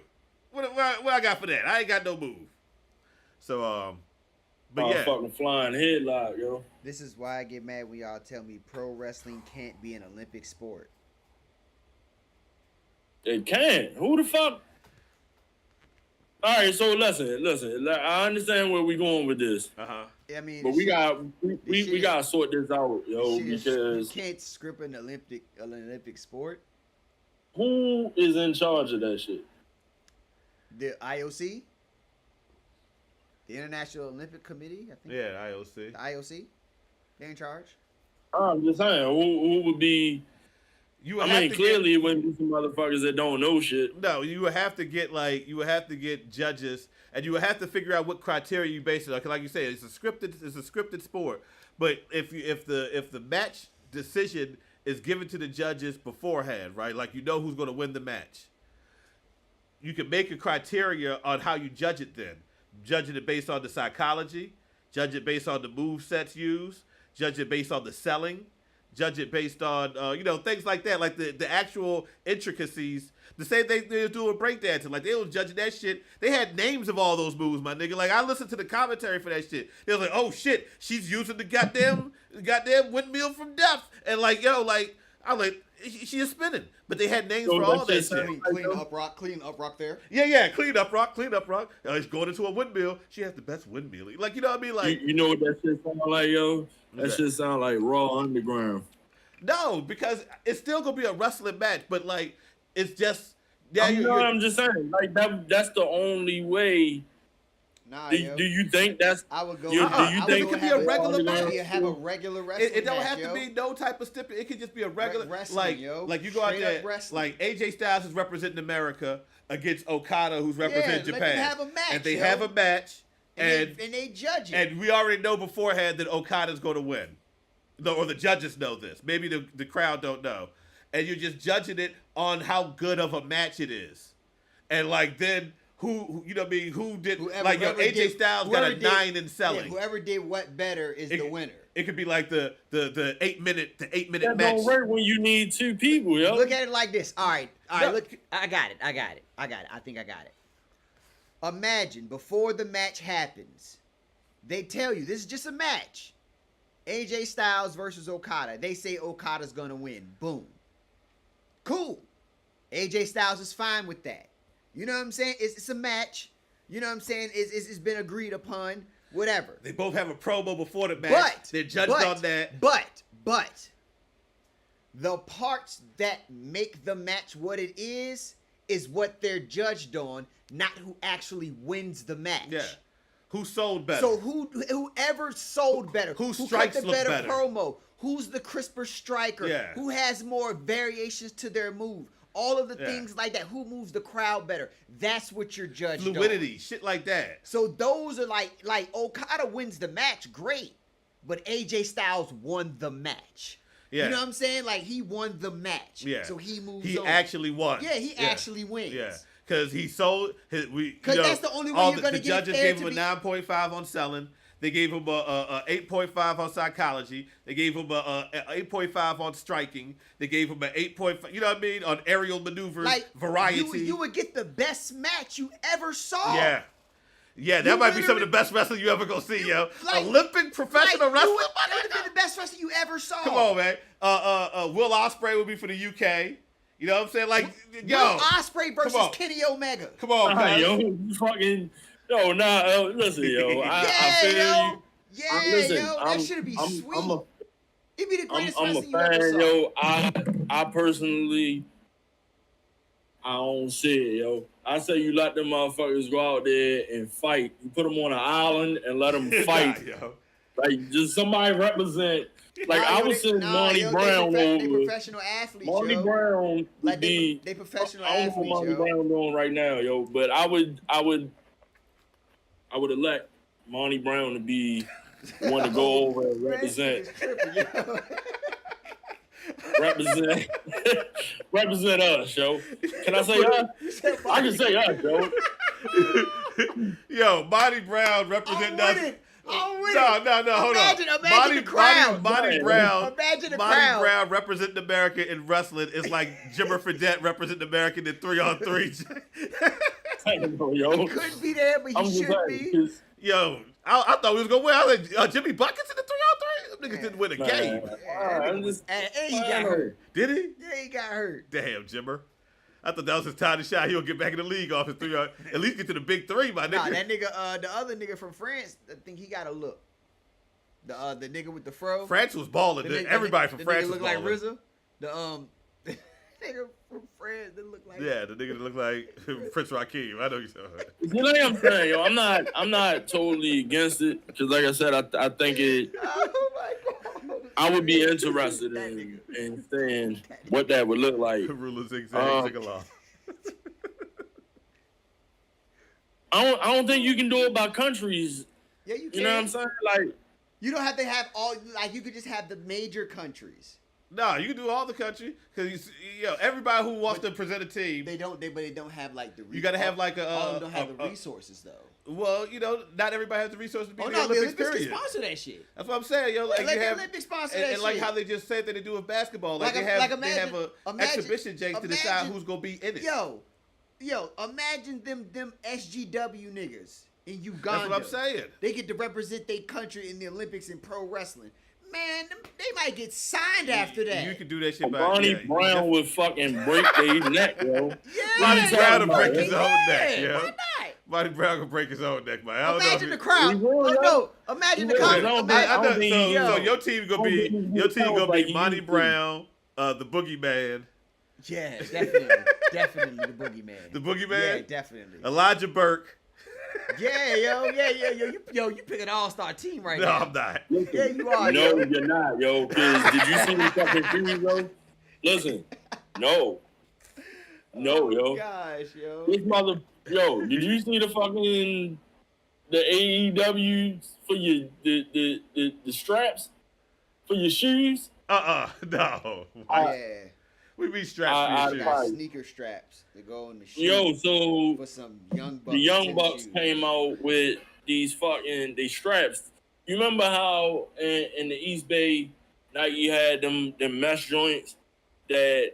What I got for that? I ain't got no move. So but yeah, fucking flying headlock, yo. This is why I get mad when y'all tell me pro wrestling can't be an Olympic sport. It can't. Who the fuck? All right, so listen. I understand where we going with this, I mean, but this we shit- got this we shit- gotta sort this out, yo, shit is- you because can't script an Olympic sport. who is in charge of that shit? The IOC, the International Olympic Committee, I think. Yeah, IOC. The IOC, they're in charge. I'm just saying, who would be? You would I have mean, to clearly it wouldn't be some motherfuckers that don't know shit. No, you would have to get judges, and you would have to figure out what criteria you base it on. 'Cause like you said, it's a scripted sport. But if the match decision is given to the judges beforehand, right? Like you know who's going to win the match. You can make a criteria on how you judge it. Then judging it based on the psychology, judge it based on the move sets used, judge it based on the selling. Judge it based on, things like that, like the actual intricacies. The same thing they were doing breakdancing. Like, they was judging that shit. They had names of all those moves, my nigga. Like, I listened to the commentary for that shit. They was like, oh, shit, she's using the goddamn windmill from death. And, like, I'm like, she is spinning. But they had names for all that shit. Clean up rock there. Yeah, clean up rock. It's going into a windmill. She has the best windmill. Like, you know what I mean? Like, You know what that shit sound like, yo? That shit sound like Raw Underground. no, because it's still gonna be a wrestling match, but like it's just I'm just saying, like that's the only way. Nah, Do yo. you think that's? I would go. Do you I would think go it could be have a regular match? Have a regular wrestling it don't match, have yo. to be no type of stipulation. It could just be a regular Wrestling, yo. like you go out Straight up there wrestling. like AJ Styles is representing America against Okada who's representing let Japan. them have a match, and they yo. have a match and they judge it. and we already know beforehand that Okada's going to win. Or the judges know this. Maybe the crowd don't know. And you're just judging it on how good of a match it is. And like then who you know what I mean, who did Whoever AJ did- Styles got a whoever did- 9 in selling. Yeah, whoever did what better is the winner. It could be like the 8-minute That match. don't work when you need two people, yo. Look at it like this. All right. No. Look, I got it. I think I got it. Imagine before the match happens, they tell you this is just a match. AJ Styles versus Okada. They say Okada's gonna win. Boom. Cool. AJ Styles is fine with that. You know what I'm saying? It's a match. You know what I'm saying? It's been agreed upon. Whatever. They both have a promo before the match. But They're judged on that. But the parts that make the match what it is what they're judged on, not who actually wins the match. Yeah. Who sold better? So whoever sold better, Who who strikes cut the look better better? promo, who's the crisper striker, Yeah. who has more variations to their move, all of the Yeah. things like that, who moves the crowd better. That's what you're judged on. Fluidity, shit like that. So those are like Okada wins the match, great. But AJ Styles won the match. Yeah. You know what I'm saying? Like he won the match. Yeah. So he moves He on. actually won. Yeah, he actually wins. Yeah. Because he sold his. Because that's the only way you're gonna the get judges there gave to him a be- 9.5 on selling. They gave him a 8.5 on psychology. They gave him a 8.5 on striking. They gave him an 8.5. You know what I mean? On aerial maneuvers, Like variety. You would get the best match you ever saw. Yeah. Yeah, that You might be some of the literally- best wrestling you ever gonna see, yo. Like- Olympic professional Like, wrestling. that would have been the best wrestling you ever saw. Come on, man. Will Ospreay would be for the UK. You know what I'm saying? Like, yo, Will Ospreay versus on. Kenny Omega. come on, Nah, cuz. yo, you fucking, listen, yo, I feel yo. you. Yeah, Listen, yo, that should be sweet. It'd be the greatest I'm a wrestling you ever fan, saw. yo. I personally, I don't see it, yo. I say you let them motherfuckers go out there and fight. You put them on an island and let them fight. Nah, yo. Like, just somebody represent. Like, Nah, I yo, would send Monty yo, Brown they over. professional athletes, Monty yo. Brown would Like be. they professional I don't know athletes, what Monty yo. Brown doing right now, yo. But I would elect Monty Brown to be one to go over and Man, represent. this shit is tripping, yo. represent represent us, yo. Can I say us? I can say us, yo. Yo, Monty Brown representing I'm us. with it. I'm with No, it. hold Imagine on. the crowd. Monty Right. Brown. Imagine the Monty crowd. Brown representing America in wrestling is like Jimmer Fredette representing America in 3-on-3. I don't know, yo. Couldn't be there, but I'm he just should saying, be. 'cause, Yo, I thought we was gonna win. I was like, Jimmy Buckets in the 3-on-3. Them niggas didn't win a man, game. I'm just. And he got hurt. Did he? Yeah, he got hurt. Damn, Jimmer. I thought that was his time to shine. He'll get back in the league off his 3 yard. At least get to the big 3, my nigga. Nah, that nigga, the other nigga from France, I think he got a look. The nigga with the fro. France was balling. Everybody from France was look balling. like RZA. The nigga from France that look like. Yeah, the nigga that look like Prince Rakeem. I know you're talking about. You know what I'm saying, yo? I'm not totally against it because, like I said, I think it. Oh my god. I would be interested in seeing what that would look like. Ruler zigzag along. I don't think you can do it by countries. Yeah, you can. You know what I'm saying? Like, you don't have to have all. Like, you could just have the major countries. No, you can do all the country because everybody who wants to present a team. But they don't have like the. You got to have like a. All of them don't have the resources though. Well, not everybody has the resources to be in the the Olympics. Olympics Period. can sponsor that shit. That's what I'm saying, yo. Like let you the have, Olympics sponsor and, that and like shit. how they just said that they do with basketball. Like they have exhibition jakes to decide who's gonna be in it. Yo, imagine them SGW niggas in Uganda. That's what I'm saying. They get to represent their country in the Olympics in pro wrestling. Man, they might get signed after that. You can do that shit by Bonnie Brown would fucking break their neck, yo. Yeah, Bonnie Brown will break his own yeah, neck, yo. why not? Bonnie Brown can break his own neck, man. I don't Imagine know the crowd. Imagine the crowd. So your team gonna be Bonnie Brown, the Boogeyman. Yeah, definitely the Boogeyman. The Boogeyman. Yeah, definitely. Elijah Burke. Yeah, you pick an all-star team right No, now. I'm not. Yeah, you are. No, you're not, yo. Cause did you see the fucking series, yo? Listen, no, yo. Gosh, yo. This yo, did you see the fucking the AEW for your the straps for your shoes? No. Yeah. We be strapped for your Got shoes. sneaker straps to go in the shoe. Yo, so for some young bucks. the Young Bucks shoes. came out with these straps. You remember how in the East Bay Nike had them mesh joints that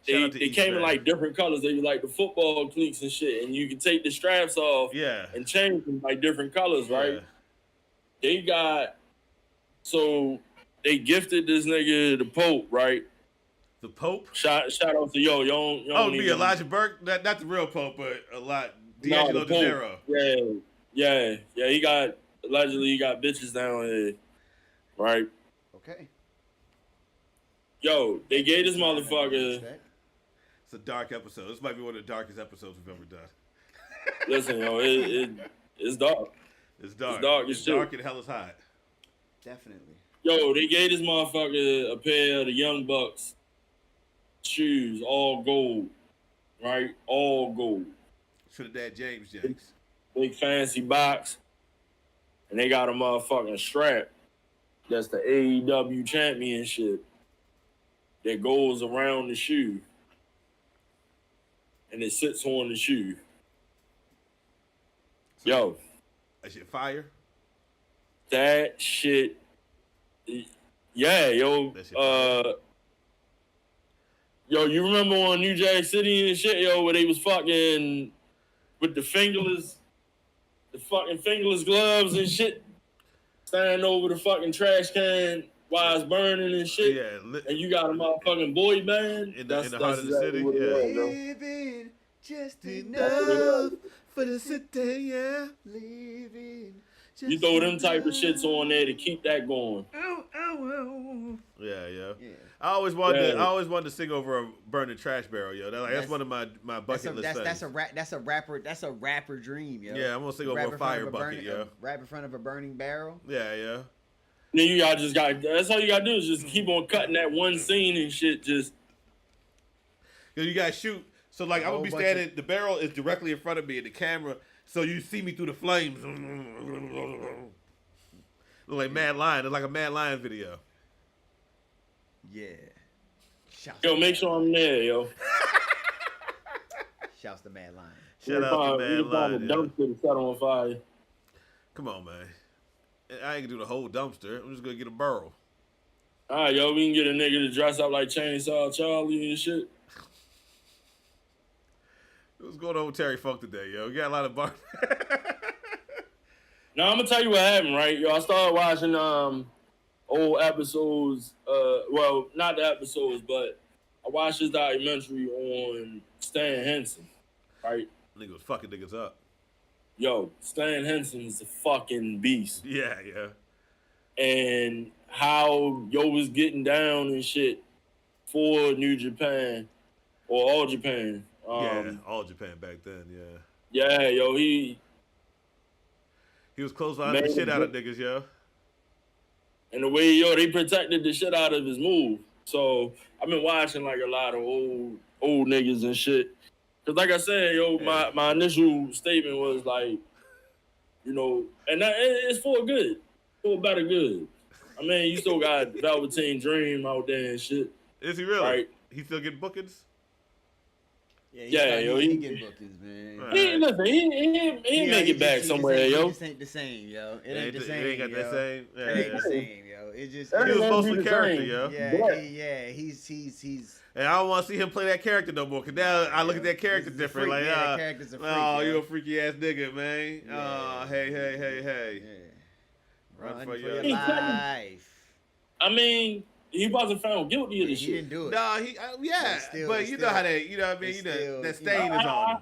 they came in like different colors. They were like the football cleats and shit, and you can take the straps off and change them like different colors, right? Yeah. They gifted this nigga the Pope, right? The Pope? Shout out to yo, you don't be Elijah Burke? Not the real Pope, but D'Angelo De Niro. Yeah. Allegedly he got bitches down here, right? Okay. Yo, they gave this motherfucker. It's a dark episode. This might be one of the darkest episodes we've ever done. Listen, yo, it's dark. It's dark. It's dark and hell is hot. Definitely. Yo, they gave this motherfucker a pair of the Young Bucks shoes, all gold, right? All gold. Should have had James Jakes. Big fancy box. And they got a motherfucking strap. That's the AEW championship that goes around the shoe. And it sits on the shoe. Yo. That shit fire? That shit. Yeah, yo. Yo, you remember on New Jack City and shit, yo, where they was fucking with the fucking fingerless gloves and shit, standing over the fucking trash can while it's burning and shit. Yeah, and you got a motherfucking boy band in the heart of the city. Yeah, living just enough for the city. Yeah, living. You throw them type of shits on there to keep that going. Yeah. I always wanted to sing over a burning trash barrel, yo. That's one of my bucket list things. That's a rapper dream, yo. Yeah, I'm gonna sing over a fire bucket, yo. Rap in front of a burning barrel. Yeah. Then that's all you gotta do is just keep on cutting that one scene and shit. Just you gotta shoot. So like I'm gonna be standing. The barrel is directly in front of me, and the camera. So you see me through the flames. Look like Mad Lion. It's like a Mad Lion video. Yeah. Yo, make sure I'm there, yo. Shouts to Mad Lion. Shout out to Mad Lion. Dumpster to set on fire. Come on, man. I ain't gonna do the whole dumpster. I'm just gonna get a barrel. All right, yo, we can get a nigga to dress up like Chainsaw Charlie and shit. What's going on with Terry Funk today, yo? We got a lot of bar. Now I'm gonna tell you what happened, right? Yo, I started watching old episodes. Well, not the episodes, but I watched this documentary on Stan Henson, right? Nigga was fucking niggas up. Yo, Stan Henson is a fucking beast. Yeah, yeah. And how yo was getting down and shit for New Japan or All Japan. Yeah, All Japan back then, yeah. Yeah, yo, he was clotheslining the shit out of niggas, yo. And the way, yo, they protected the shit out of his move. So I've been watching like a lot of old niggas and shit. Cause like I said, yo, my initial statement was like, you know, and it's for good, for better good. I mean, you still got Velveteen Dream out there and shit. Is he really? Right. He still getting bookings? Yeah, yo, he get bookings, man. Right. He make it back somewhere, yo. It just ain't the same, yo. It ain't the same. It ain't got yo. that same. Yeah, It ain't the same, yo. It just. That He was ain't supposed gonna to be the character, same. yo. Yeah. He's. And I don't want to see him play that character no more. Cause now I look at that character He's a different. freak. Like, Yeah, that character's a freak, oh, yo. you a freaky ass nigga, man. Yeah. Oh, hey. Yeah. Run for for your your life. life. I mean, he wasn't found guilty of the He shit. didn't do it. Nah, but you know how that, you know what I mean? That stain is on him.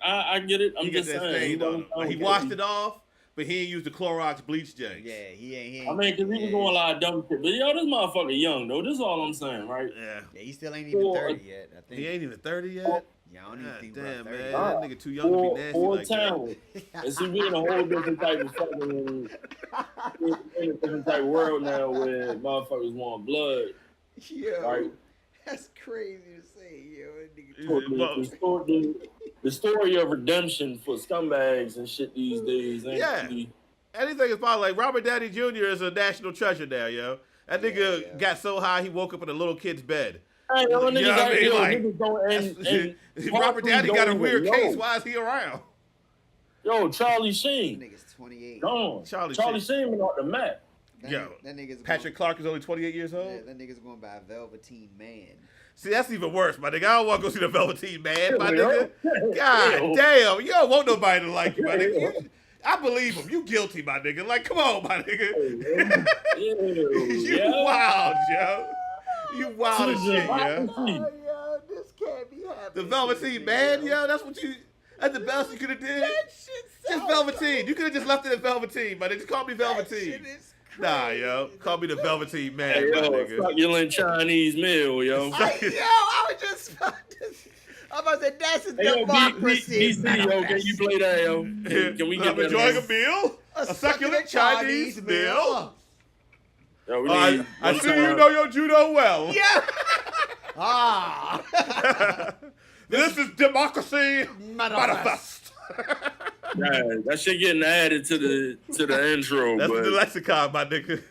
I get it. I'm He got just that saying. stain on him. Like, he washed it off, but he ain't used the Clorox bleach Jenks. Yeah, he ain't. I mean, because he was doing a lot of dumb shit. But yo, this motherfucker young though. This is all I'm saying, right? Yeah. Yeah, he still ain't even 30 yet. I think. He ain't even 30 yet? Yeah, I don't even think Damn, bro, man. 30. That nigga too young to be nasty Or like that. talent. And see, we in a whole different type of fucking in a different type of world now where motherfuckers want blood. Yo, Right. that's crazy to say, yo. That nigga The story of redemption for scumbags and shit these days. Ain't Yeah. really- Anything is about like Robert Downey Jr. is a national treasure now, yo. That nigga got so high he woke up in a little kid's bed. Hey, yo, You know niggas what I out mean? here, Like, niggas don't, and Robert Downey don't got a even weird know. case. Why is he around? Yo, Charlie That Sheen. nigga's 28. Gone. Charlie Charlie Sheen been off the map. Yo, that nigga's Patrick Clark is only 28 years old. That nigga's going by Velveteen Man. See, that's even worse, my nigga. I don't want to go see the Velveteen Man, my Yo. nigga. God damn, you don't want nobody to like you, my nigga. I believe him. You guilty, my nigga. Like, come on, my nigga. You wild, yo. You wild as shit, yo. Yo, this can't be happening. The Velveteen Man, yo. That's the best you could have did. Just Velveteen. You could have just left it at Velveteen, but just call me Velveteen. Nah, yo. Call me the Velveteen Man, Hey, my yo, nigga. succulent Chinese meal, yo. I was just about to. I'm about to say that's a Hey, yo, democracy. BC, yo, can you play that, yo? Can we get I'm that? enjoying a meal. A succulent Chinese meal. Yo, we need I one see time. you know your judo well. Yeah. Ah. This is democracy manifest. Yeah, that shit getting added to the intro, That's but the lexicon, my nigga.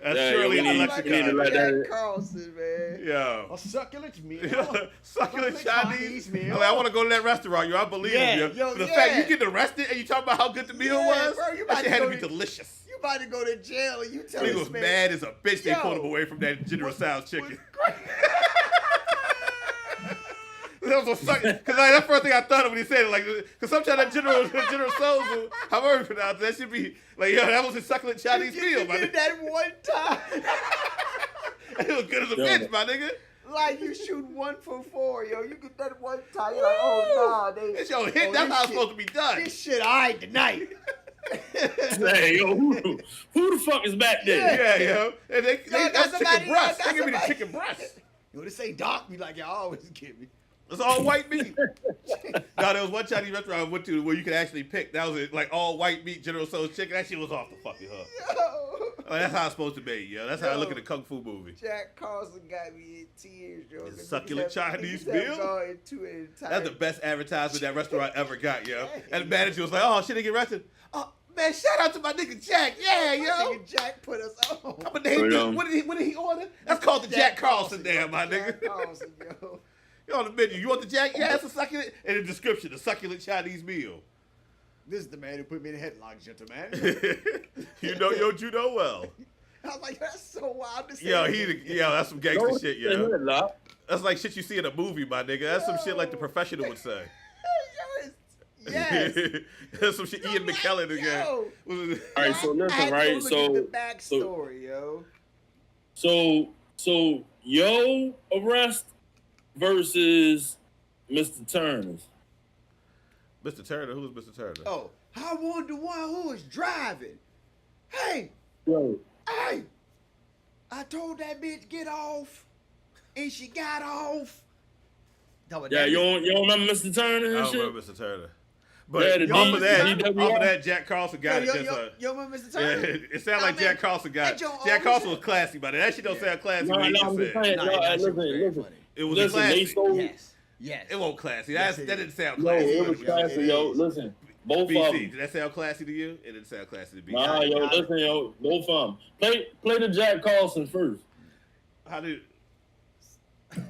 That's Yeah, surely we the need lexicon. to let that- Jack Carlson, man. Yo. A succulent meal. Succulent Chinese meal. I want to go to that restaurant, yo. I believe Yeah, him, yo. yo, The yeah. fact you get arrested and you talk about how good the meal Yeah, was, bro, you that about shit to had to go be to- delicious. You about to go to jail and you tell He this was man. mad as a bitch they Yo. pulled him away from that General Tso's chicken. That was a suck. Because that's the first thing I thought of when he said it. Like, because sometimes that General Tso's, however you pronounce it, that should be like, yo, that was a succulent Chinese You meal, my did nigga. that one time. It was good as a Yo. bitch, my nigga. Like you shoot 1 for 4, yo. You get that one time. You're like, oh nah, It's your hit. oh, That's this how it's shit- supposed to be done. This shit alright tonight. hey, yo, who the fuck is back there? Yeah, yo. And they got that's somebody, chicken breast. y'all got They give me the somebody. chicken breast. Yo, this ain't Doc. Me like y'all always give me. It's all white meat. No, there was one Chinese restaurant I went to where you could actually pick. That was it, like all white meat General Tso's chicken. That shit was off the fucking hook. Yo. Oh, that's how it's supposed to be, yo. That's how I look Yo. at a kung fu movie. Jack Carlson got me in tears, yo. It's The succulent niggas have- Chinese niggas have meal? gone into an entire- That's the best advertisement that restaurant ever got, yo. And the manager was like, "Oh, shit, they get arrested." Oh man, shout out to my nigga Jack. Yeah, yo. Nigga Jack put us on. But they, what did he order? That's called the Jack Carlson there, my Jack nigga. Carlson, yo. You're on the menu. You want the Jack? Yeah, it's a succulent. In the description, a succulent Chinese meal. This is the man who put me in a headlock, gentlemen. You know your judo well. I was like, that's so wild to say. Yo, that's some gangster shit, yo. Yo. That's like shit you see in a movie, my nigga. That's some shit like The Professional would say. Yo, yes. That's some shit Ian McKellen again. Yo. All right, so I listen, had to right? look So, at the backstory, yo. so yo arrest versus Mr. Turner's. Mr. Turner, who was Mr. Turner? Oh, I want the one who was driving. Hey, Yo, hey! I told that bitch get off, and she got off. yeah, you don't remember Mr. Turner I and don't shit? remember Mr. Turner. But Yeah, the off of DWI. that, Jack Carlson got it. Just, Yo, remember Mr. yeah, Turner? it sounded like Jack Carlson got it. that joint Jack always Carlson was said- classy, but that shit don't sound classy. No, when he no, just I'm just said. saying, Nah, yo, that shit was listen, very listen. funny. It was Listen, classy. they stole Yes. It won't classy. Yes, That it didn't is. sound Yo, classy. it was Yo, classy, it yo. is. Listen, both of BC, them. did that sound classy to you? It didn't sound classy to me. Nah, yo, listen, yo, both of them. Play the Jack Carlson first. How do?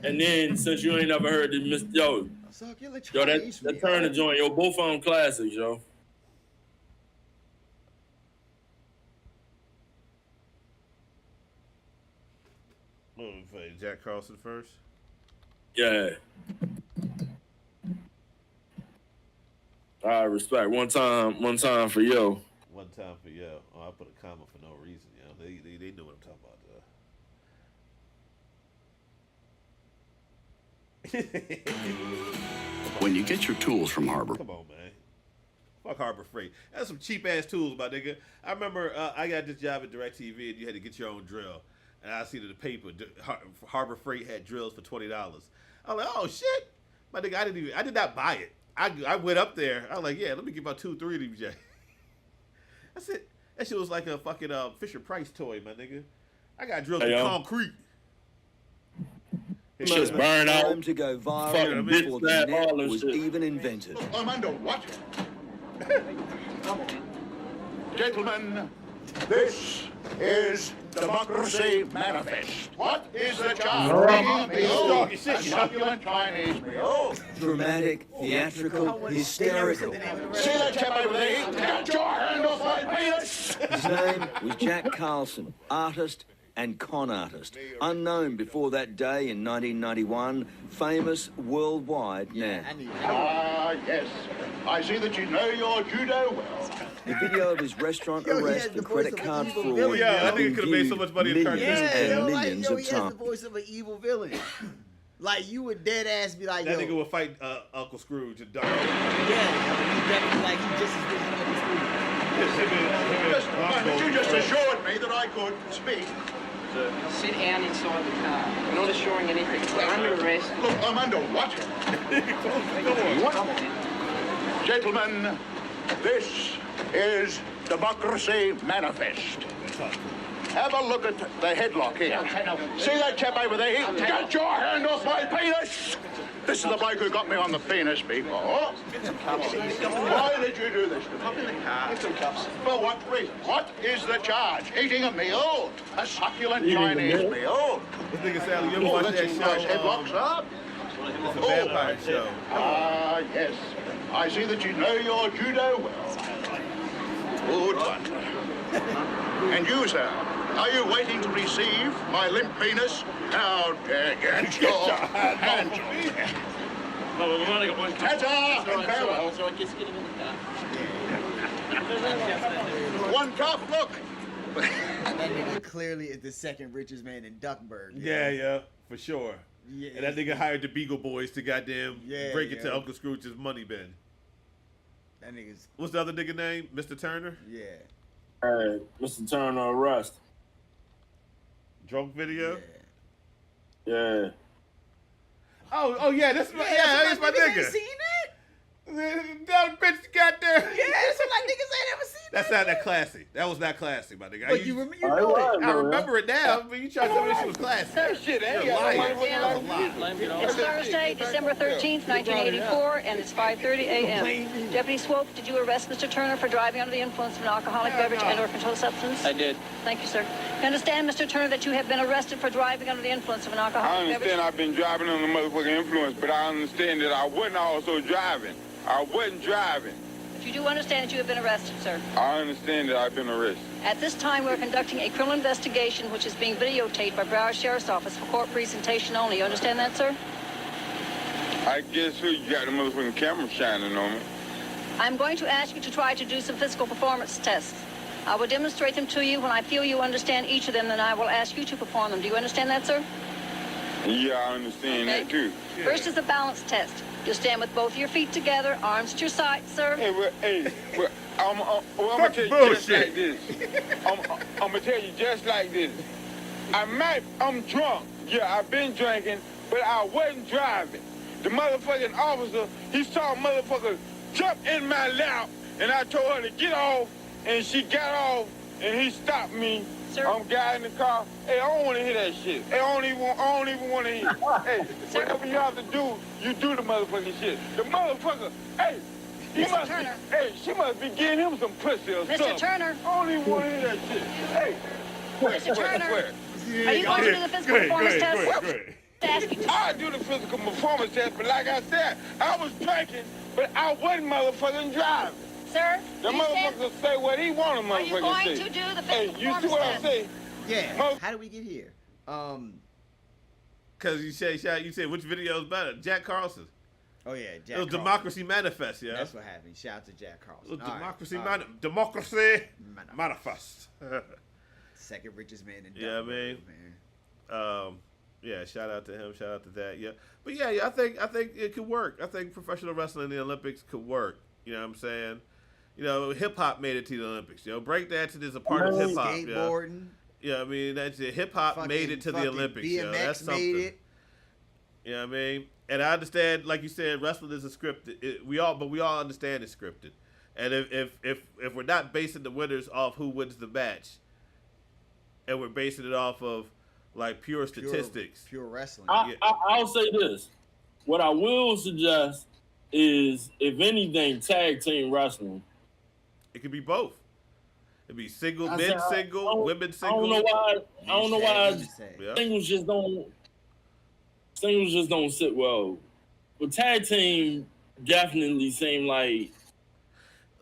And then, since you ain't never heard the yo, that Turner joint, yo, both of them classics, yo. Jack Carlson first. Yeah. All right, respect. One time for yo. One time for yo. Oh, I put a comma for no reason, yo. They know what I'm talking about, When you get your tools from Harbor. Come on, man. Fuck Harbor Freight. That's some cheap ass tools, my nigga. I remember I got this job at DirecTV and you had to get your own drill. And I see that the paper, Harbor Freight had drills for $20. I'm like, oh shit, my nigga, I did not buy it. I went up there. I was like, yeah, let me get about 2 or 3 of these. Jay. That's it. That shit was like a fucking Fisher Price toy, my nigga. I got drilled in concrete. Just burn out. Time to go viral Fucking before bitch the slap, net all this was shit. even invented. I'm under what? Gentlemen, this is Democracy Manifest. What is the charge? Meal, a succulent Chinese meal. Dramatic, theatrical, hysterical. See that chap over there? Get your hand off my penis! His name was Jack Carlson, artist and con artist. Unknown before that day in 1991, famous worldwide now. Ah, yes. I see that you know your judo well. A video of his restaurant Yo, he arrest has for the voice credit of an card evil fraud. villain. Yeah, I has think it been could have made so viewed much money in the millions cartoon. Yeah, and yo, like, millions yo, of he has the times. voice of an evil villain. Like, you would dead ass be like, That yo. nigga would fight Uncle Scrooge and Doc. Yeah, he definitely like, he just as good as Uncle Scrooge. But you just assured me that I could speak. Sit down inside the car. We're not assuring anything. We're under arrest. Look, I'm under what? Gentlemen, this is Democracy Manifest. Have a look at the headlock here. See that chap over there? Get your hand off my penis! This is the bloke who got me on the penis before. Why did you do this? Up in the car. Get some cups. For what reason? What is the charge? Eating a meal? A succulent Chinese meal? This nigga Sally, you ever Oh, watch that's that some nice show? headlocks up. It's a vampire show. Ah, yes. I see that you know your judo well. Good one. And you, sir, are you waiting to receive my limp penis? How dare get your hands off me? Ta-ta and farewell. So I guess get him in the car. One cup, look. That nigga clearly is the second richest man in Duckburg. Yeah, for sure. Yeah, And that nigga hired the Beagle Boys to goddamn Yeah, break it to yeah. Uncle Scrooge's money bin. That nigga's, What's the other nigga name? Mr. Turner? yeah. All right, Mr. Turner arrest. Drunk video? Yeah. Oh yeah, that's my that's my Niggas ain't nigga. seen that? That bitch got there. Yeah, that's what like niggas ain't ever seen That's that. not that classy. That was not classy, my nigga. But you know it. I remember it now, but you try to tell me this shit was classy. Shit, You're lying. That was a lie. It's Thursday, December 13th, 1984, and it's 5:30 a.m. Deputy Swope, did you arrest Mr. Turner for driving under the influence of an alcoholic beverage and/or controlled substance? I did. Thank you, sir. You understand, Mr. Turner, that you have been arrested for driving under the influence of an I alcoholic understand beverage? I've been driving under motherfucking influence, but I understand that I wasn't also driving. I wasn't driving. But you do understand that you have been arrested, sir. I understand that I've been arrested. At this time, we're conducting a criminal investigation which is being videotaped by Broward Sheriff's Office for court presentation only. You understand that, sir? I guess who you got the motherfucking camera shining on me. I'm going to ask you to try to do some physical performance tests. I will demonstrate them to you. When I feel you understand each of them, then I will ask you to perform them. Do you understand that, sir? Yeah, I understand that too. First is a balance test. You'll stand with both your feet together, arms at your sides, sir. Well, I'm gonna tell you just like this. I'm gonna tell you just like this. I'm drunk. Yeah, I've been drinking, but I wasn't driving. The motherfucking officer, he saw a motherfucker jump in my lap, and I told her to get off, and she got off, and he stopped me. Sir? I'm guy in the car. Hey, I don't want to hear that shit. Hey, I don't even want to hear. Hey, whatever you have to do, you do the motherfucking shit. The motherfucker, hey, Mr. Turner. Hey, she must be getting him some pussy or something. Mr. Turner. I don't even want to hear that shit. Hey, Mr. Turner. Are you going to do the physical performance test? Ask you to. I do the physical performance test, but like I said, I was drinking, but I wasn't motherfucking driving. Sir, The motherfucker say what he want to are you motherfucker going say. to do the Hey, physical you see performance what I test? say? Yeah. How did we get here? Because you said which video is better? Jack Carlson. Oh yeah, Jack. It was Carlson. Democracy Manifest, yeah. That's what happened. Shout out to Jack Carlson. It was All right, Democracy all right. Democracy Manifest. Second richest man in Yeah, Dublin, man. Yeah, shout out to him. Shout out to that. Yeah, but yeah, I think it could work. I think professional wrestling in the Olympics could work. You know what I'm saying? You know, hip hop made it to the Olympics. You know, breakdancing is a part of hip hop. Skateboarding. Yeah, I mean that's it. Hip hop made it to the Olympics. BMX You know, that's something. made it. You know what I mean? And I understand, like you said, wrestling is a scripted. We all understand it's scripted. And if we're not basing the winners off who wins the match, and we're basing it off of like pure statistics, pure wrestling. I'll say this: what I will suggest is, if anything, tag team wrestling. it could be both. It'd be single, men single, women single. I don't know why. Yeah. Singles just don't sit well. But tag team definitely seem like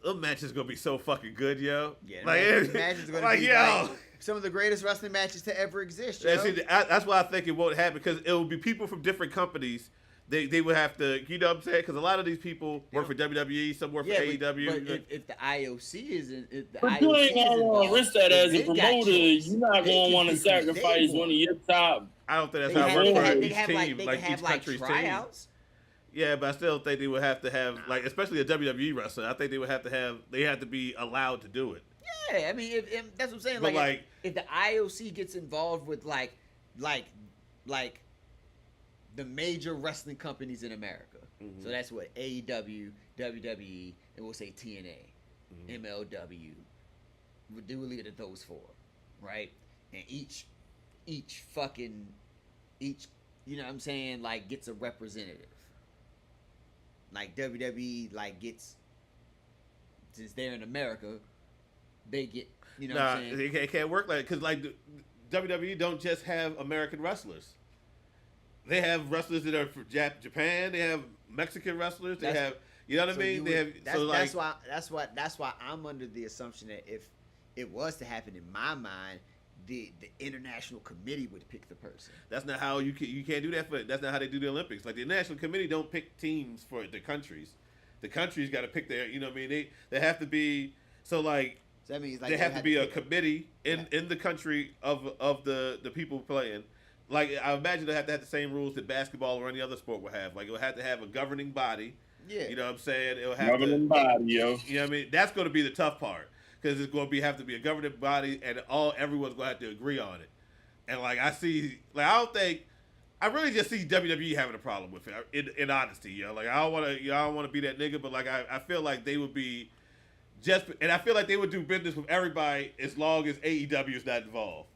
the match is gonna be so fucking good, yo. Yeah, like match is gonna like be yo. like some of the greatest wrestling matches to ever exist. Yo. That's why I think it won't happen, because it will be people from different companies. They would have to, you know what I'm saying? Because a lot of these people work for WWE, some work for AEW. But if the IOC isn't, but you ain't gonna want to risk that as a promoter. You're not gonna want to sacrifice one of your top. I don't think that's how it works for each team, like each country's tryouts. team. Yeah, but I still think they would have to have, like, especially a WWE wrestler. I think they would have to be allowed to do it. Yeah, I mean, if that's what I'm saying. But like if the IOC gets involved with like the major wrestling companies in America, so that's what AEW, WWE, and we'll say TNA, MLW. We'll leave it at those four, right? And each you know what I'm saying, like gets a representative. Like WWE, like gets, since they're in America, they get, you know what I'm saying? It can't work like, because like WWE don't just have American wrestlers. They have wrestlers that are from Japan. They have Mexican wrestlers. They have, you know what I mean? That's why I'm under the assumption that if it was to happen in my mind, the international committee would pick the person. That's not how you can't do that. That's not how they do the Olympics. Like the international committee don't pick teams for the countries. The countries got to pick their. You know what I mean? They have to be. So like. So that means like they have to be a committee in the country of the people playing. Like I imagine they have to have the same rules that basketball or any other sport would have. Like it would have to have a governing body. Yeah. You know what I'm saying? It'll have governing body, yo. You know what I mean? That's going to be the tough part. Because it's going to have to be a governing body, and everyone's going to have to agree on it. And like I really just see WWE having a problem with it. In honesty, yo, like I don't want to be that nigga, but like I feel like they would be and I feel like they would do business with everybody as long as AEW is not involved.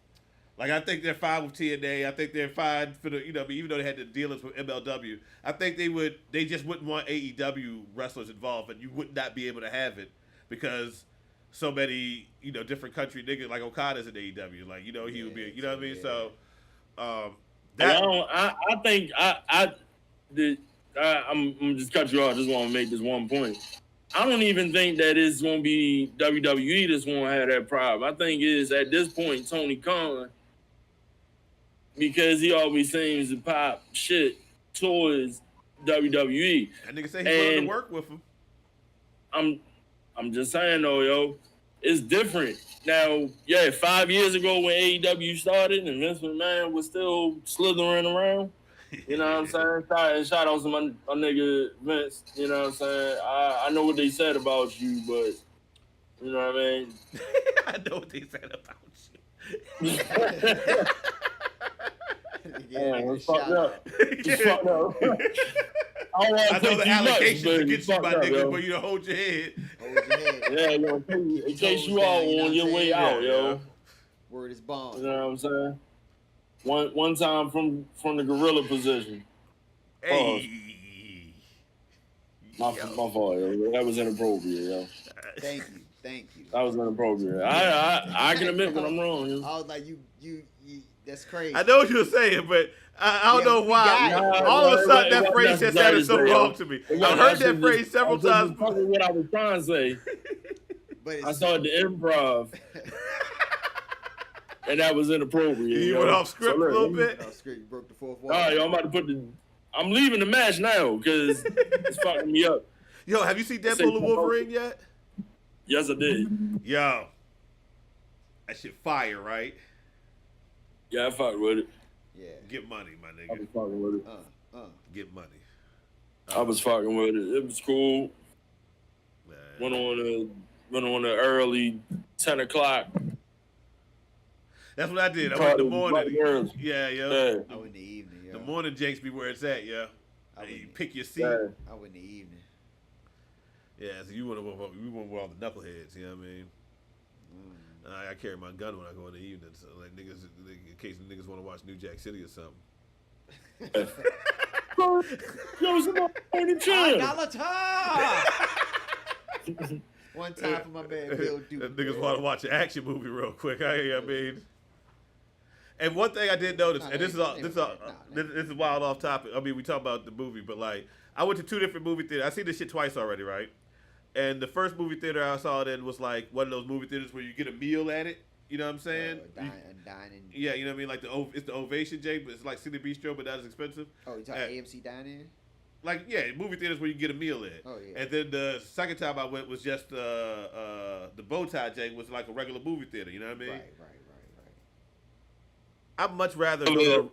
Like I think they're fine with TNA. I think they're fine for the even though they had the dealings with MLW. I think they just wouldn't want AEW wrestlers involved, and you would not be able to have it because so many, different country niggas, like Okada's in AEW, like, he would be, you know what I mean? So, I'm just cut you off. I just want to make this one point. I don't even think that it's going to be WWE that's going to have that problem. I think it's, at this point, Tony Khan, because he always seems to pop shit towards WWE. That nigga say he's willing to work with him. I'm just saying though, yo, it's different now. Yeah, 5 years ago when AEW started and Vince McMahon was still slithering around. You know what I'm saying? Shout out to my nigga Vince. You know what I'm saying? I know what they said about you, but you know what I mean? I know what they said about you. It's fucked up. It's fucked up. I know the allegations nuts, against you, my nigga, yo. but you don't hold your head. Hold your head. Yeah, yo, in case you are on your way out, yo. Word is bond. You know what I'm saying? One time from the gorilla position. Hey. My fault, yo. That was inappropriate, yo. Thank you. That was inappropriate. I can admit when I'm wrong, yo. I was like, you that's crazy. I know what you were saying, but I don't know why. All of a sudden, that phrase just sounded so wrong to me. I've heard that phrase several times. What I was trying to say. But I started the improv. And that was inappropriate. You went off script a little bit? Off script, you broke the fourth wall. All right, yo, I'm about to I'm leaving the match now because it's fucking me up. Yo, have you seen Deadpool and Wolverine yet? Yes, I did. Yo. That shit fire, right? Yeah, I fucked with it. Yeah. Get money, my nigga. I was fucking with it. Get money. I was fucking with it. It was cool. Went on the early 10 o'clock. That's what I did. I went in the morning. Yeah, yo. I went in the evening, yo. The morning Jakes be where it's at, yo. You pick your seat. I went in the evening. Yeah, so you want to with all the knuckleheads, you know what I mean? I carry my gun when I go in the evening, so like niggas, in case niggas want to watch New Jack City or something. Yo, somebody chill. One time for my man Bill Duke. Niggas want to watch an action movie real quick. I mean, and one thing I did notice, and this is wild off topic. I mean, we talk about the movie, but like, I went to 2 different movie theaters. I seen this shit twice already, right? And the first movie theater I saw it in was like one of those movie theaters where you get a meal at it. You know what I'm saying? Dining. Yeah, you know what I mean? Like it's the Ovation, Jake, but it's like City Bistro, but not as expensive. Oh, you talking AMC dining? Like, yeah, movie theaters where you get a meal at. Oh, yeah. And then the second time I went was just the bow tie, Jake, was like a regular movie theater. You know what I mean? Right. I'd much rather go to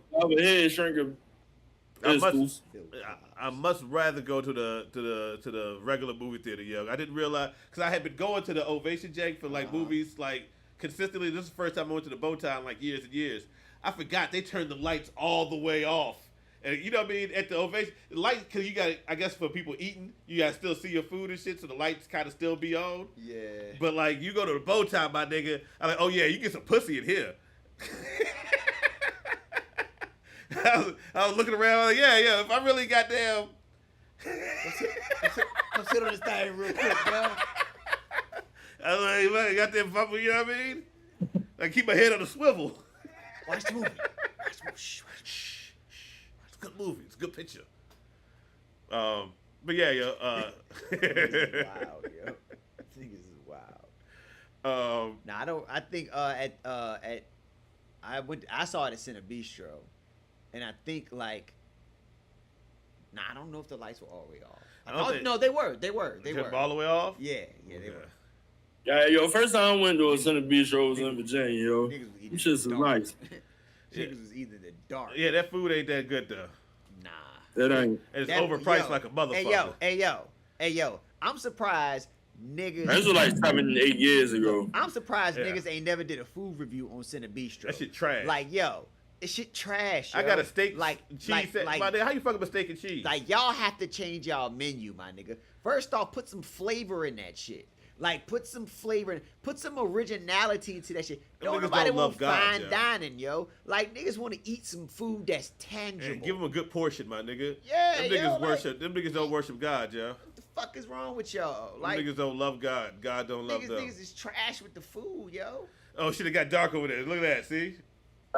I must rather go to the regular movie theater, yo. I didn't realize because I had been going to the Ovation, Jake, for like movies like consistently. This is the first time I went to the bow tie in like years and years. I forgot they turned the lights all the way off. And you know what I mean? At the Ovation, the lights, because you got, I guess for people eating, you got to still see your food and shit, so the lights kind of still be on. Yeah. But like, you go to the bow tie, my nigga, I'm like, oh yeah, you get some pussy in here. I was looking around, like, yeah, if I really goddamn. Come sit on this thing real quick, bro. I was like, man, goddamn, you know what I mean? Like, keep my head on a swivel. Watch the movie. Shh. It's a good movie. It's a good picture. But yeah, yo. This is wild, yo. I think this is wild. I think I saw it at Cine Bistro, and I think like, I don't know if the lights were all the way off. No, they were. They were all the way off. Yeah, they were. Yeah, yo, first time I went to a Cine Bistro was in Virginia, yo. Them shit's nice. Niggas was eating in the dark. Yeah, that food ain't that good though. Nah. That ain't. And it's overpriced like a motherfucker. Hey yo. I'm surprised niggas. That was like 7, 8 years ago. I'm surprised niggas ain't never did a food review on Cine Bistro. That shit trash. Like, yo, this shit trash, yo. I got a steak cheese. Like, my nigga, how you fuck up a steak and cheese? Like, y'all have to change y'all menu, my nigga. First off, put some flavor in that shit. Like, put some flavor, put some originality to that shit. Nobody want fine dining, yo. Like, niggas want to eat some food that's tangible. And give them a good portion, my nigga. Yeah, them niggas them niggas don't worship God, yo. What the fuck is wrong with y'all? Like, them niggas don't love God. God don't love them. Niggas is trash with the food, yo. Oh, shit, it got dark over there. Look at that, see?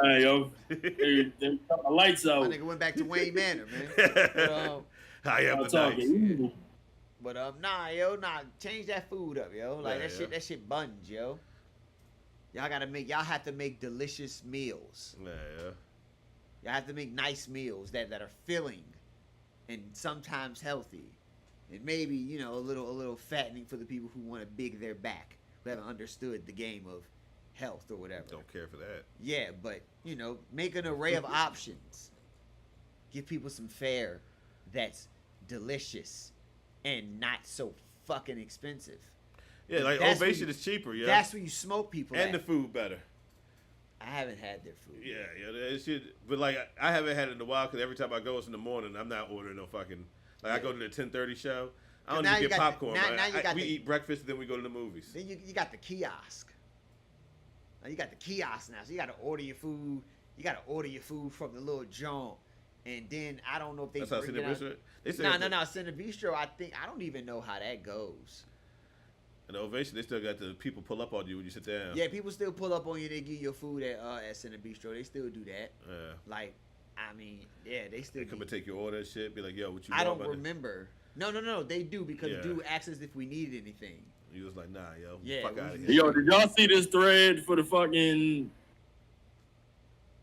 Hey, yo. They cut the lights out. My nigga went back to Wayne Manor, man. I am the nice. But change that food up, yo. Like that shit buns, yo. Y'all have to make delicious meals. Yeah. Y'all have to make nice meals that are filling and sometimes healthy. And maybe, a little fattening for the people who want to big their back who haven't understood the game of health or whatever. Don't care for that. Yeah, but you know, make an array of options. Give people some fare that's delicious and not so fucking expensive. Yeah, like That's Ovation when you- is cheaper, yeah. That's when you smoke people. And at. the food better. I haven't had their food. Yeah, that shit. But like, I haven't had it in a while because every time I go, it's in the morning. I'm not ordering no fucking. Like I go to the 10:30 show. I don't Now even you get got popcorn. now you got we the- eat breakfast and then we go to the movies. Then you got the kiosk. Now you got the kiosk now, so you got to order your food. You got to order your food from the little jawn, and then I don't know if they. That's how bring it out. Cinnabistro. They said No. Cinnabistro. I don't even know how that goes. And the Ovation, they still got the people pull up on you when you sit down. Yeah, people still pull up on you. They give you your food at Cinnabistro. They still do that. Yeah. Like, I mean, yeah, they still. They come and take your order and shit. Be like, yo, what you I want? don't remember. No. They do because Yeah. dude asked us if we needed anything. You was like, nah, yo, Yeah, fuck we- out of here. Yo, did y'all see this thread for the fucking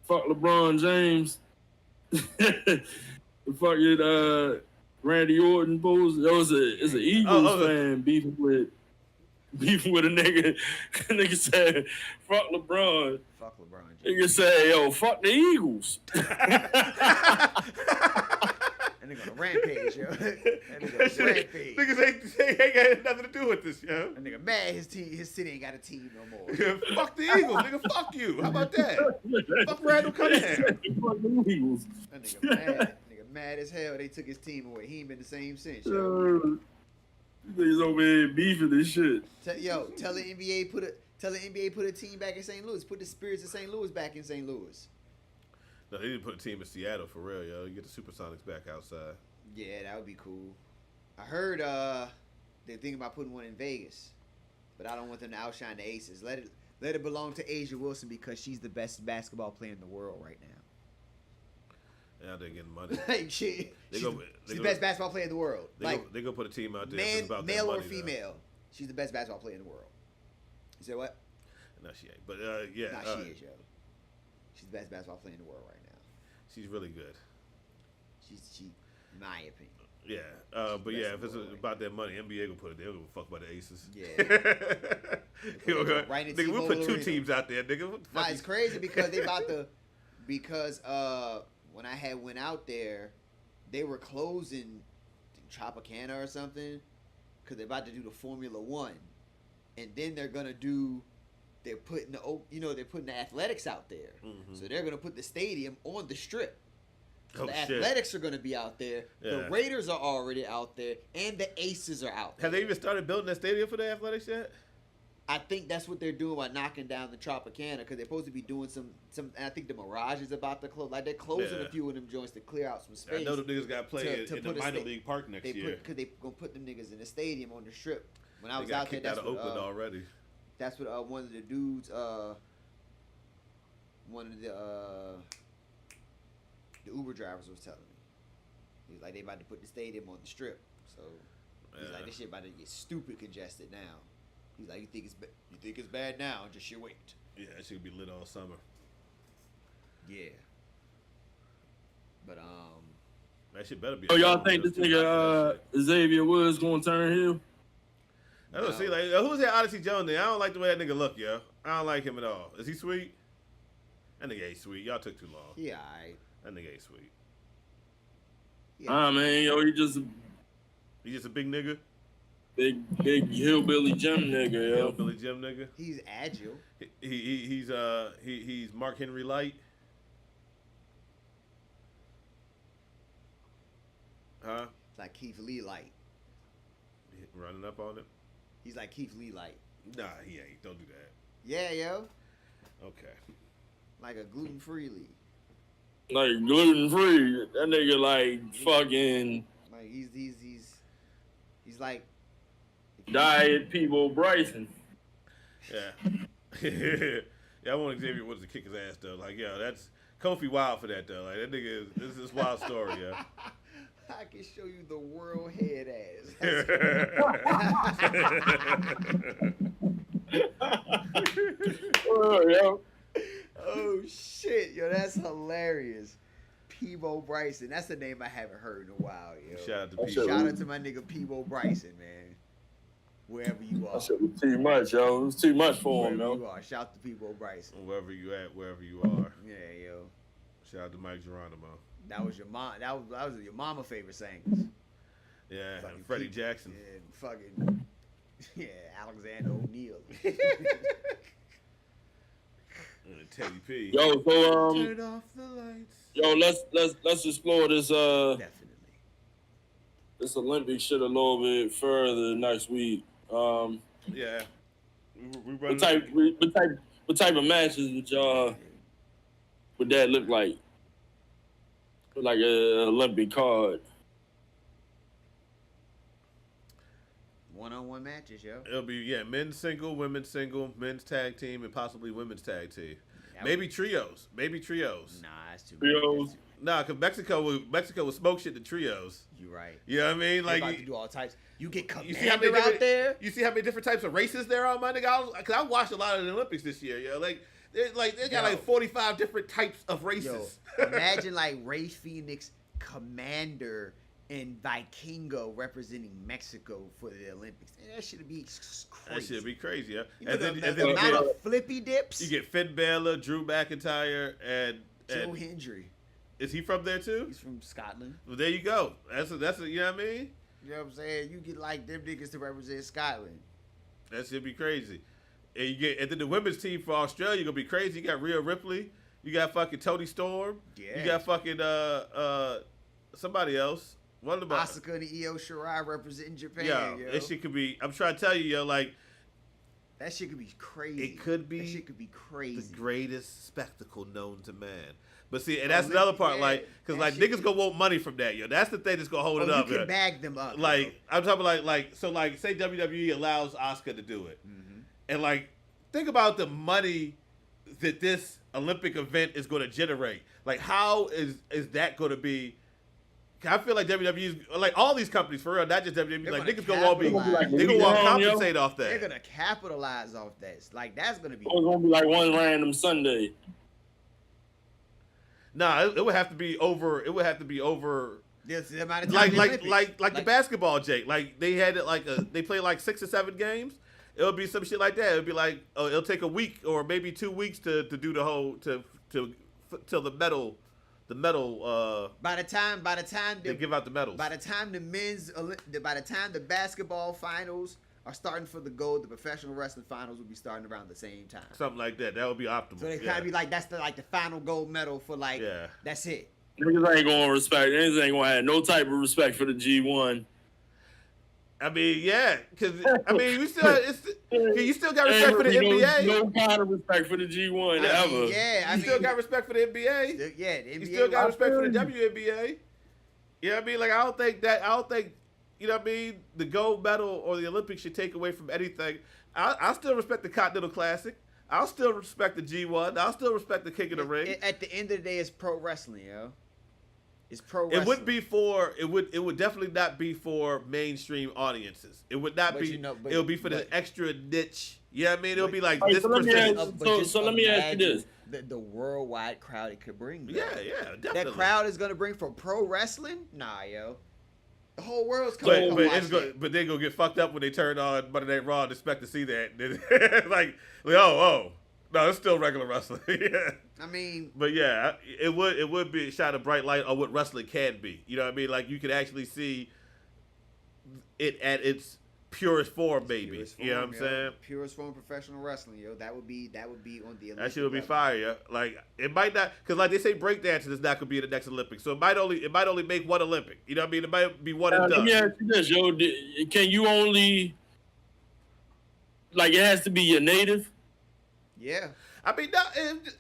fuck LeBron James? The fucking Randy Orton post. It's an Eagles fan beefing with a nigga. Nigga said, fuck LeBron. Fuck LeBron Nigga said, yo, fuck the Eagles. That nigga on a rampage, yo. That nigga on a rampage. Niggas ain't got nothing to do with this, yo. That nigga mad his city ain't got a team no more. Fuck the Eagles, nigga. Fuck you. How about that? Fuck Randall Cunningham. Fuck the Eagles. That nigga mad. Nigga mad as hell. They took his team away. He ain't been the same since, yo. Niggas over here beefing this shit. Tell the NBA put a team back in St. Louis. Put the Spirits of St. Louis back in St. Louis. No, they didn't put a team in Seattle for real, yo. You get the Supersonics back outside. Yeah, that would be cool. I heard they're thinking about putting one in Vegas, but I don't want them to outshine the Aces. Let it belong to Asia Wilson because she's the best basketball player in the world right now. Yeah, they're getting money. Like she's the best basketball player in the world. They gonna put a team out there. It's about male that or money, female, she's the best basketball player in the world. You said what? No, she ain't. But yeah, Nah, she is, yo. She's the best basketball player in the world right now. she's really good. She, in my opinion. Yeah, but yeah, if it's world, about that money, NBA gonna put it. They don't give a fuck about the Aces. Yeah. Right nigga, we put two teams out there, nigga. What the fuck It's crazy because they about to when I went out there, they were closing Tropicana or something because they're about to do the Formula One, and then they're putting the athletics out there, so they're gonna put the stadium on the Strip. So the Athletics are going to be out there. Yeah. The Raiders are already out there, and the Aces are out there. Have they even started building that stadium for the Athletics yet? I think that's what they're doing by knocking down the Tropicana because they're supposed to be doing some. And I think the Mirage is about to close. Like they're closing a few of them joints to clear out some space. I know them niggas got to play in the put a minor league park next year. Because they gonna put them niggas in the stadium on the Strip. When I They was got out there, kicked out that's of what, Oakland already. That's what one of the dudes, one of the Uber drivers was telling me. He's like, they about to put the stadium on the Strip. So he's like, this shit about to get stupid congested now. He's like, you think it's bad now? Just you wait. Yeah, that shit could be lit all summer. Yeah. But that shit better be. Oh, y'all think this nigga Xavier Woods gonna turn heel? I don't see like who's that Odyssey Jones there? I don't like the way that nigga look, yo. I don't like him at all. Is he sweet? That nigga ain't sweet. Y'all took too long. Yeah, alright. That nigga ain't sweet. Yeah. Man, yo, he just a big nigga. Big hillbilly gym nigga, yo. Hillbilly gym nigga. He's agile. He's Mark Henry Light. Huh? It's like Keith Lee Light. Running up on him. He's like Keith Lee Light. Nah, he ain't. Don't do that. Yeah, yo. Okay. Like a gluten-free Lee. Like gluten free. That nigga like fucking. Like he's like Diet People Bryson. Yeah. Yeah, I want Xavier Woods to kick his ass though. Like, yo, that's Kofi wild for that though. Like that nigga this is wild story, yo. I can show you the world head ass. Oh shit, yo, that's hilarious. Peebo Bryson, that's the name I haven't heard in a while, yo. Shout out to Peebo. Shout out to my nigga Peebo Bryson, man. wherever you are. That shit was too much, yo. It was too much for him, Wherever yo. you are. Shout to people, Bryson. Wherever you at, wherever you are. Yeah, yo. Shout out to Mike Geronimo. That was your mom. That was your mama favorite singers. Yeah, Fucking Freddie Pete. Jackson. Yeah, fucking. Yeah, Alexander O'Neal. And Teddy P. Yo, so Turn off the lights. yo, let's explore this Definitely. this Olympic shit a little bit further next week. Yeah. We run What type of matches would that look like? Like an Olympic card. One-on-one matches, yo. It'll be men's single, men's tag team, and possibly women's tag team. That Maybe trios. Nah, that's too Trios. much. because Mexico would smoke shit to trios. You right. You know what I mean? They Like about to do all types. You get you see how many Commander out there. You see how many different types of races there are, my nigga? Because I watched a lot of the Olympics this year. Yo, they got like 45 different types of races. Yo, imagine like Ray Phoenix, Commander, and Vikingo representing Mexico for the Olympics. Man, that should be crazy. That should be crazy, yeah. You know the amount of flippy dips. You get Finn Balor, Drew McIntyre, and Joe Hendry. Is he from there too? He's from Scotland. Well, there you go. That's a you know what I mean? You know what I'm saying? You get like them niggas to represent Scotland. That should be crazy. And then the women's team for Australia gonna be crazy. You got Rhea Ripley. You got fucking Toni Storm. Yeah. You got fucking somebody else. What about Asuka and Io Shirai representing Japan. yo? Yo. That shit could be. I'm trying to tell you, yo, like That shit could be crazy. it could be That shit could be crazy. the greatest spectacle known to man. But see, and that's the other part, like, because that like shit niggas gonna want money from that, yo. That's the thing that's gonna hold it up. You can yo. bag them up. Like yo. I'm talking like so like say WWE allows Asuka to do it, Mm-hmm. and like think about the money that this Olympic event is going to generate. Like how is that going to be? I feel like WWE's like all these companies for real, not just WWE. They're Like gonna niggas gonna all be capitalize. they gonna all Yo. compensate off They're that. gonna capitalize off that. Like that's gonna be. It's gonna be like one random Sunday. Nah, it would have to be over. It would have to be over. The amount of time Like the Olympics. the basketball, Jake. Like they had it like they play like 6 or 7 games. It'll be some shit like that. It'll be like it'll take a week or maybe 2 weeks to do the whole till the medal. By the time they give out the medals. By the time the basketball finals are starting for the gold, the professional wrestling finals will be starting around the same time. Something like that. That would be optimal. So they kind of be like, that's the final gold medal for like, Yeah. that's it. Niggas ain't gonna respect. Niggas ain't gonna have no type of respect for the G1. I mean, yeah, because I mean, you still got respect for the NBA. No kind of respect for the G1 ever. You still got respect for the NBA. The NBA. You still got respect for the WNBA. You know what I mean? Like I don't think you know what I mean, the gold medal or the Olympics should take away from anything. I still respect the Continental Classic. I'll still respect the G1. I'll still respect the King of the Ring. At the end of the day, it's pro wrestling, yo. It's pro wrestling. It would definitely not be for mainstream audiences. It would not be. It would be for the extra niche. You know what I mean? It'll be like this percentage. So let me ask you this: the worldwide crowd it could bring. Bro. Yeah, definitely. That crowd is gonna bring for pro wrestling. Nah, yo. The whole world's coming. But they gonna get fucked up when they turn on Monday Night Raw and expect to see that. like no, it's still regular wrestling. Yeah. I mean, but yeah, it would be shine a bright light on what wrestling can be. You know what I mean? Like you could actually see it at its purest form, maybe. You know what I'm saying? Purest form professional wrestling, yo. That would be on the Olympic that shit would be level. fire. Yeah. Like it might not, because like they say, breakdancing is not gonna be in the next Olympics, so it might only make one Olympic. You know what I mean? It might be one and done. Let me ask you this, yo. Can you only like it has to be your native? Yeah. I mean,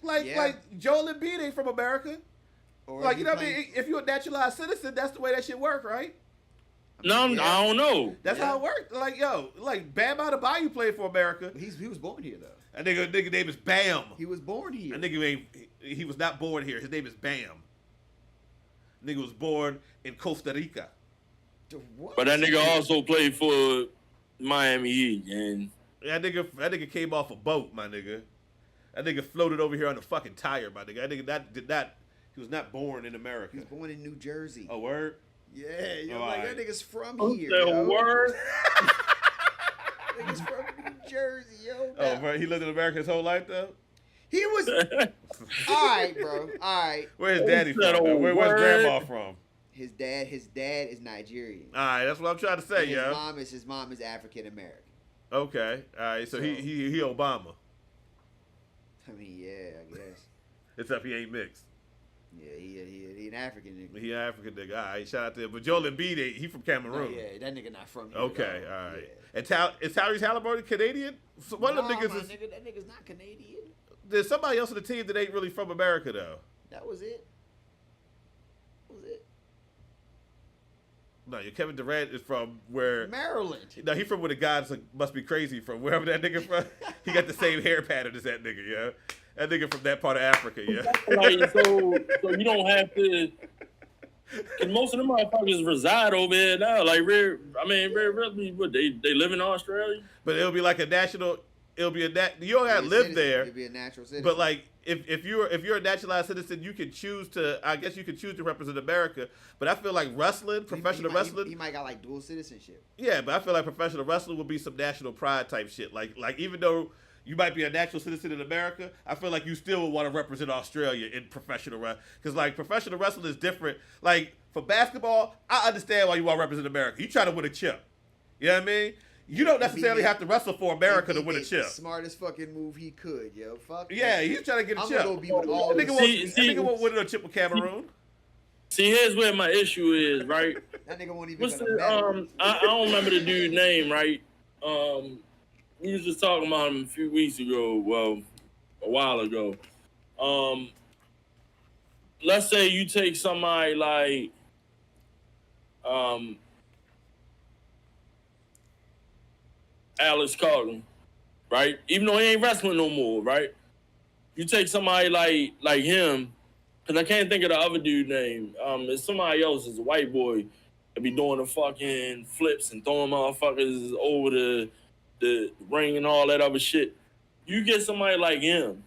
like Joel Embiid ain't from America. Or like you know what I mean? If you're a naturalized citizen, that's the way that shit work, right? No, I don't know. That's how it worked. Like Bam Adebayo played for America. He was born here though. A nigga name is Bam. He was born here. He was not born here. His name is Bam. Nigga was born in Costa Rica. What? But that nigga also played for Miami Heat, and that nigga came off a boat, my nigga. That nigga floated over here on a fucking tire, my nigga. That nigga he was not born in America. He was born in New Jersey. Oh, word? Yeah, yo, Oh, like right. that nigga's from oh, here. Yo. Word. Nigga's from New Jersey, yo. Oh, bro, he lived in America his whole life though. He was all right, bro. All right. Where's daddy from? Where's grandma from? His dad is Nigerian. All right, that's what I'm trying to say, And yo. his mom is African American. Okay, all right. So he Obama. I mean, yeah, I guess. Except he ain't mixed. Yeah, he an African nigga. He an African nigga. All right, shout out to him. But Joel Embiid, he from Cameroon. Oh, yeah, that nigga not from here. Okay, though. all right. Yeah. And is Tyrese Halliburton Canadian? So one of them niggas is. Nigga, that nigga's not Canadian. There's somebody else on the team that ain't really from America though. That was it. No, your Kevin Durant is from where Maryland. No, he from where the gods must be crazy from. Wherever that nigga from, he got the same hair pattern as that nigga. Yeah, that nigga from that part of Africa. Yeah. Like, so you don't have to. Cause most of them motherfuckers reside over here now. Like, very rarely, what they live in Australia. But it'll be like a national. It'll be you don't have to live there. It'll be a natural citizen. But like if you're a naturalized citizen, you can choose to. I guess you can choose to represent America. But I feel like wrestling, professional wrestling, he might got like dual citizenship. Yeah, but I feel like professional wrestling would be some national pride type shit. Like even though you might be a natural citizen in America, I feel like you still would want to represent Australia in professional wrestling. Because like professional wrestling is different. Like for basketball, I understand why you want to represent America. You try to win a chip. You know what I mean? You don't necessarily have to wrestle for America to win a chip. Smartest fucking move he could, yo. Fuck. Yeah, he's trying to get a chip. I'm gonna go be with all. That nigga won't win a chip with Cameroon. See, here's where my issue is, right? That nigga won't even. What's the I don't remember the dude's name, right? We was just talking about him a few weeks ago. Well, a while ago. Let's say you take somebody like Alex Carlton, right? Even though he ain't wrestling no more, right? You take somebody like him, because I can't think of the other dude's name. It's somebody else. It's a white boy that be doing the fucking flips and throwing motherfuckers over the ring and all that other shit. You get somebody like him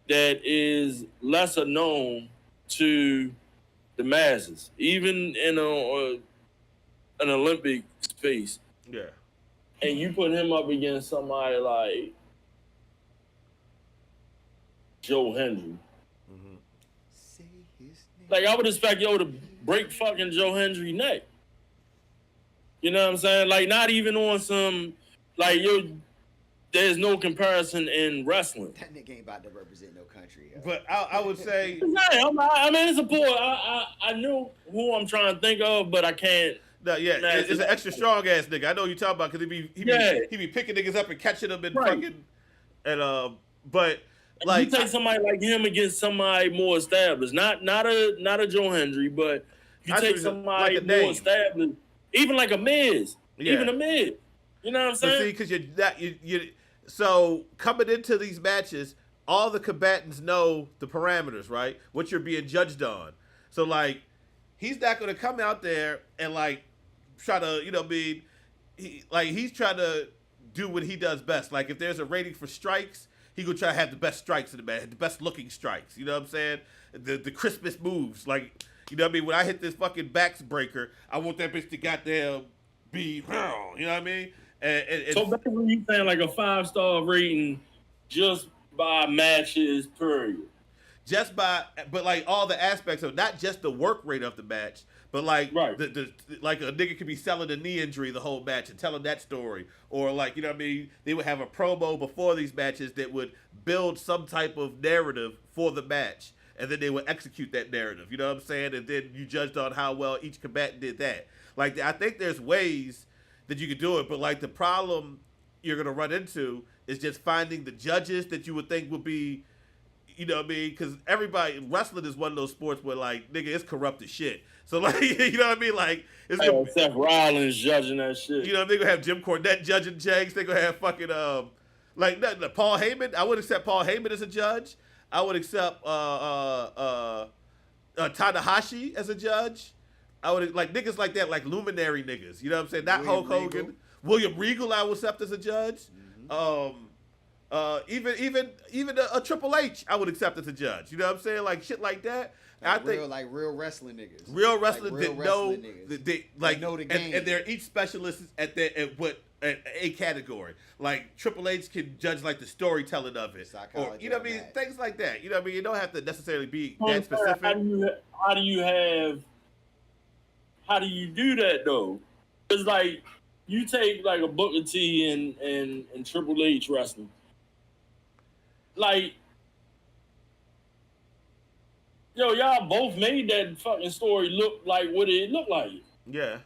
that is lesser known to the masses, even in an Olympic space. Yeah. And you put him up against somebody like Joe Hendry. Mm-hmm. Like, I would expect to break fucking Joe Hendry's neck. You know what I'm saying? Like, not even on some, like, there's no comparison in wrestling. That nigga ain't about to represent no country. Yo. But I would say... I mean, it's a boy. I knew who I'm trying to think of, but I can't. No, yeah, it's an extra strong ass nigga. I know what you're talking about because he be picking niggas up and catching them and fucking but like you take somebody like him against somebody more established, not a Joe Hendry, but you take somebody like more established, even like a Miz, even a Miz. You know what I'm saying? See, because you so coming into these matches, all the combatants know the parameters, right? What you're being judged on. So like, he's not gonna come out there and like try to, he's trying to do what he does best. Like if there's a rating for strikes, he gonna try to have the best strikes in the match, the best looking strikes. You know what I'm saying? The crispest moves. Like, you know what I mean? When I hit this fucking backbreaker, I want that bitch to goddamn be, you know what I mean? So basically, you saying like a 5-star rating just by matches, period. But like all the aspects of not just the work rate of the match, but like like a nigga could be selling a knee injury the whole match and telling that story, or like, you know what I mean, they would have a promo before these matches that would build some type of narrative for the match, and then they would execute that narrative. You know what I'm saying? And then you judged on how well each combatant did that. Like, I think there's ways that you could do it, but like the problem you're gonna run into is just finding the judges that you would think would be. You know what I mean? Because wrestling is one of those sports where, like, nigga, it's corrupt as shit. So, like, you know what I mean? Like, it's Seth Rollins judging that shit. You know, they're going to have Jim Cornette judging Jenks. They're going to have fucking, Paul Heyman. I would accept Paul Heyman as a judge. I would accept Tanahashi as a judge. I would, like, niggas like that, like luminary niggas. You know what I'm saying? Not Hulk Hogan. William Regal I would accept as a judge. Mm-hmm. Even a Triple H, I would accept as a judge. You know what I'm saying? Like shit like that. Like I think real wrestling niggas. Real wrestlers like that know the game, and they're each specialists at a category. Like Triple H can judge like the storytelling of it, or you know what I mean, things like that. You know what I mean. You don't have to necessarily be that specific. How do you do that though? It's like you take like a Booker T and Triple H wrestling, like. Yo, y'all both made that fucking story look like what it looked like. Yeah.